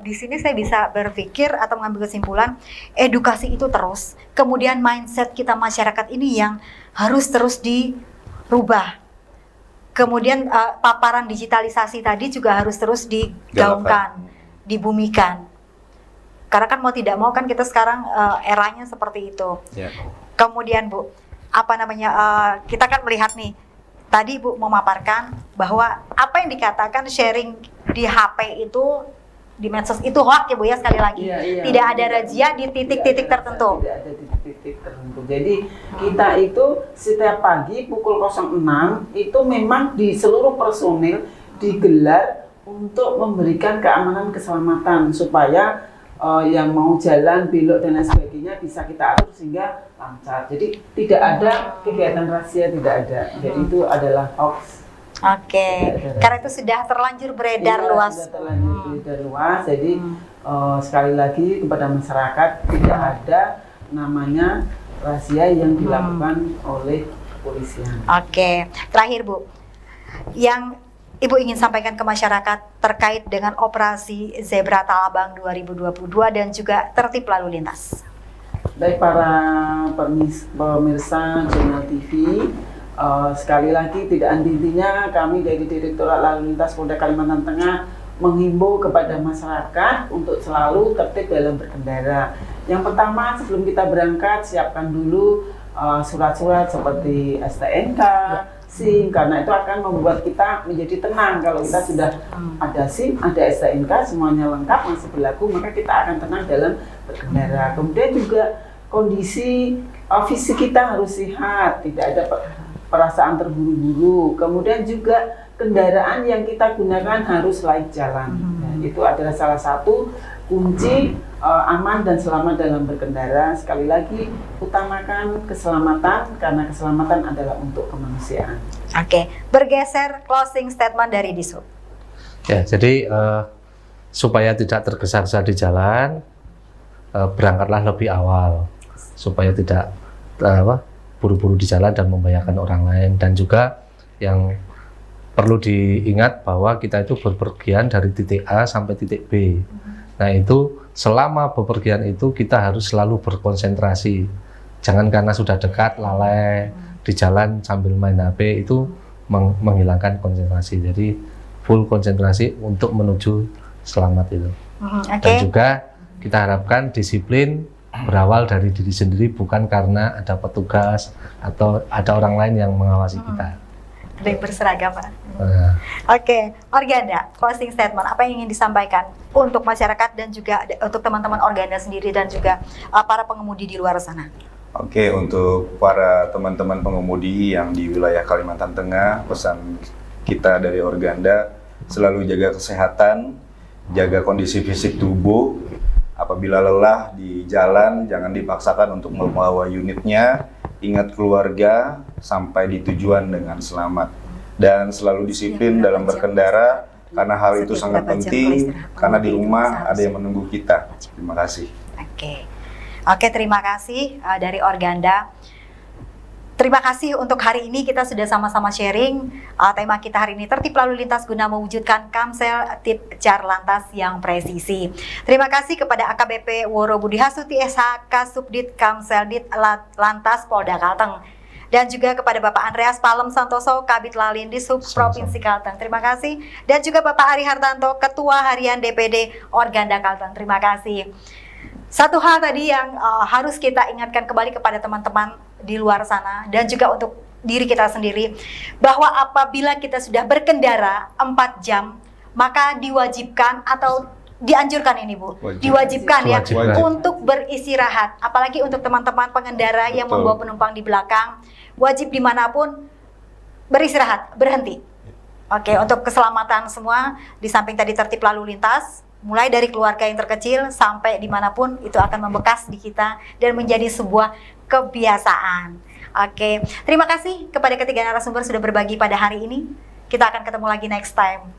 di sini saya bisa berpikir atau mengambil kesimpulan, edukasi itu terus, kemudian mindset kita masyarakat ini yang harus terus dirubah. Kemudian paparan digitalisasi tadi juga harus terus digaungkan, dibumikan. Karena kan mau tidak mau kan kita sekarang eranya seperti itu. Kemudian Bu, kita kan melihat nih, tadi Ibu memaparkan bahwa apa yang dikatakan sharing di HP itu, di medsos itu hoax ya Bu ya, sekali lagi. Tidak ada razia di titik-titik tertentu.
Tidak ada di titik tertentu. Jadi kita itu setiap pagi pukul 06 itu memang di seluruh personil digelar untuk memberikan keamanan keselamatan supaya yang mau jalan, belok dan lain sebagainya bisa kita atur sehingga lancar. Jadi tidak ada kegiatan rahasia, tidak ada. Jadi itu adalah hoax.
Karena itu sudah terlanjur beredar luas.
Sudah terlanjur beredar luas. Jadi sekali lagi kepada masyarakat, tidak ada namanya rahasia yang dilakukan oleh kepolisian.
Terakhir Bu, yang Ibu ingin sampaikan ke masyarakat terkait dengan operasi Zebra Talabang 2022 dan juga tertib lalu lintas.
Baik para pemirsa Jurnal TV, sekali lagi tidak henti-hentinya kami dari Direktorat Lalu Lintas Polda Kalimantan Tengah menghimbau kepada masyarakat untuk selalu tertib dalam berkendara. Yang pertama, sebelum kita berangkat, siapkan dulu surat-surat seperti STNK, SIM, karena itu akan membuat kita menjadi tenang. Kalau kita sudah ada SIM, ada STNK, semuanya lengkap, masih berlaku, maka kita akan tenang dalam berkendara. Kemudian juga kondisi fisik kita harus sehat, tidak ada perasaan terburu-buru. Kemudian juga kendaraan yang kita gunakan harus laik jalan. Nah, itu adalah salah satu kunci aman dan selamat dalam berkendara. Sekali lagi, utamakan keselamatan karena keselamatan adalah untuk kemanusiaan.
Oke, bergeser closing statement dari Dishub.
Ya, jadi supaya tidak tergesa-gesa di jalan, berangkatlah lebih awal supaya tidak buru-buru di jalan dan membahayakan orang lain. Dan juga yang perlu diingat bahwa kita itu berpergian dari titik A sampai titik B. Nah, itu selama bepergian itu kita harus selalu berkonsentrasi. Jangan karena sudah dekat lalai di jalan sambil main HP, itu menghilangkan konsentrasi. Jadi full konsentrasi untuk menuju selamat itu. Dan juga kita harapkan disiplin berawal dari diri sendiri, bukan karena ada petugas atau ada orang lain yang mengawasi kita.
Ada yang berseragam, Pak. Oke, Organda, closing statement, apa yang ingin disampaikan untuk masyarakat dan juga untuk teman-teman Organda sendiri dan juga para pengemudi di luar sana?
Oke, untuk para teman-teman pengemudi yang di wilayah Kalimantan Tengah, pesan kita dari Organda, selalu jaga kesehatan, jaga kondisi fisik tubuh. Apabila lelah di jalan, jangan dipaksakan untuk membawa unitnya. Ingat keluarga sampai di tujuan dengan selamat. Dan selalu disiplin dalam berkendara, karena hal itu sangat penting, karena di rumah ada yang menunggu kita. Terima kasih.
Oke, terima kasih dari Organda. Terima kasih untuk hari ini kita sudah sama-sama sharing tema kita hari ini, tertib lalu lintas guna mewujudkan Kamsel Titjar Lantas yang presisi. Terima kasih kepada AKBP Woro Budi Hasuti SH Kasubdit Kamsel Dit Lantas Polda Kalteng. Dan juga kepada Bapak Andreas Palem Santoso, Kabid Lalin Dishub Provinsi Kalteng. Terima kasih. Dan juga Bapak Ari Hartanto, Ketua Harian DPD Organda Kalteng. Terima kasih. Satu hal tadi yang harus kita ingatkan kembali kepada teman-teman di luar sana dan juga untuk diri kita sendiri, bahwa apabila kita sudah berkendara 4 jam, maka diwajibkan atau dianjurkan ini Bu, diwajibkan ya untuk beristirahat. Apalagi untuk teman-teman pengendara yang membawa penumpang di belakang, wajib dimanapun beristirahat, berhenti. Oke, untuk keselamatan semua, di samping tadi tertib lalu lintas, mulai dari keluarga yang terkecil sampai dimanapun, itu akan membekas di kita dan menjadi sebuah kebiasaan. Oke, terima kasih kepada ketiga narasumber sudah berbagi pada hari ini. Kita akan ketemu lagi next time.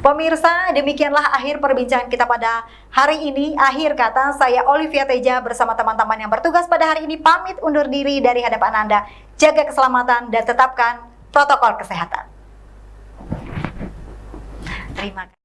Pemirsa, demikianlah akhir perbincangan kita pada hari ini. Akhir kata, saya Olivia Teja bersama teman-teman yang bertugas pada hari ini pamit undur diri dari hadapan Anda. Jaga keselamatan dan tetapkan protokol kesehatan. Terima kasih.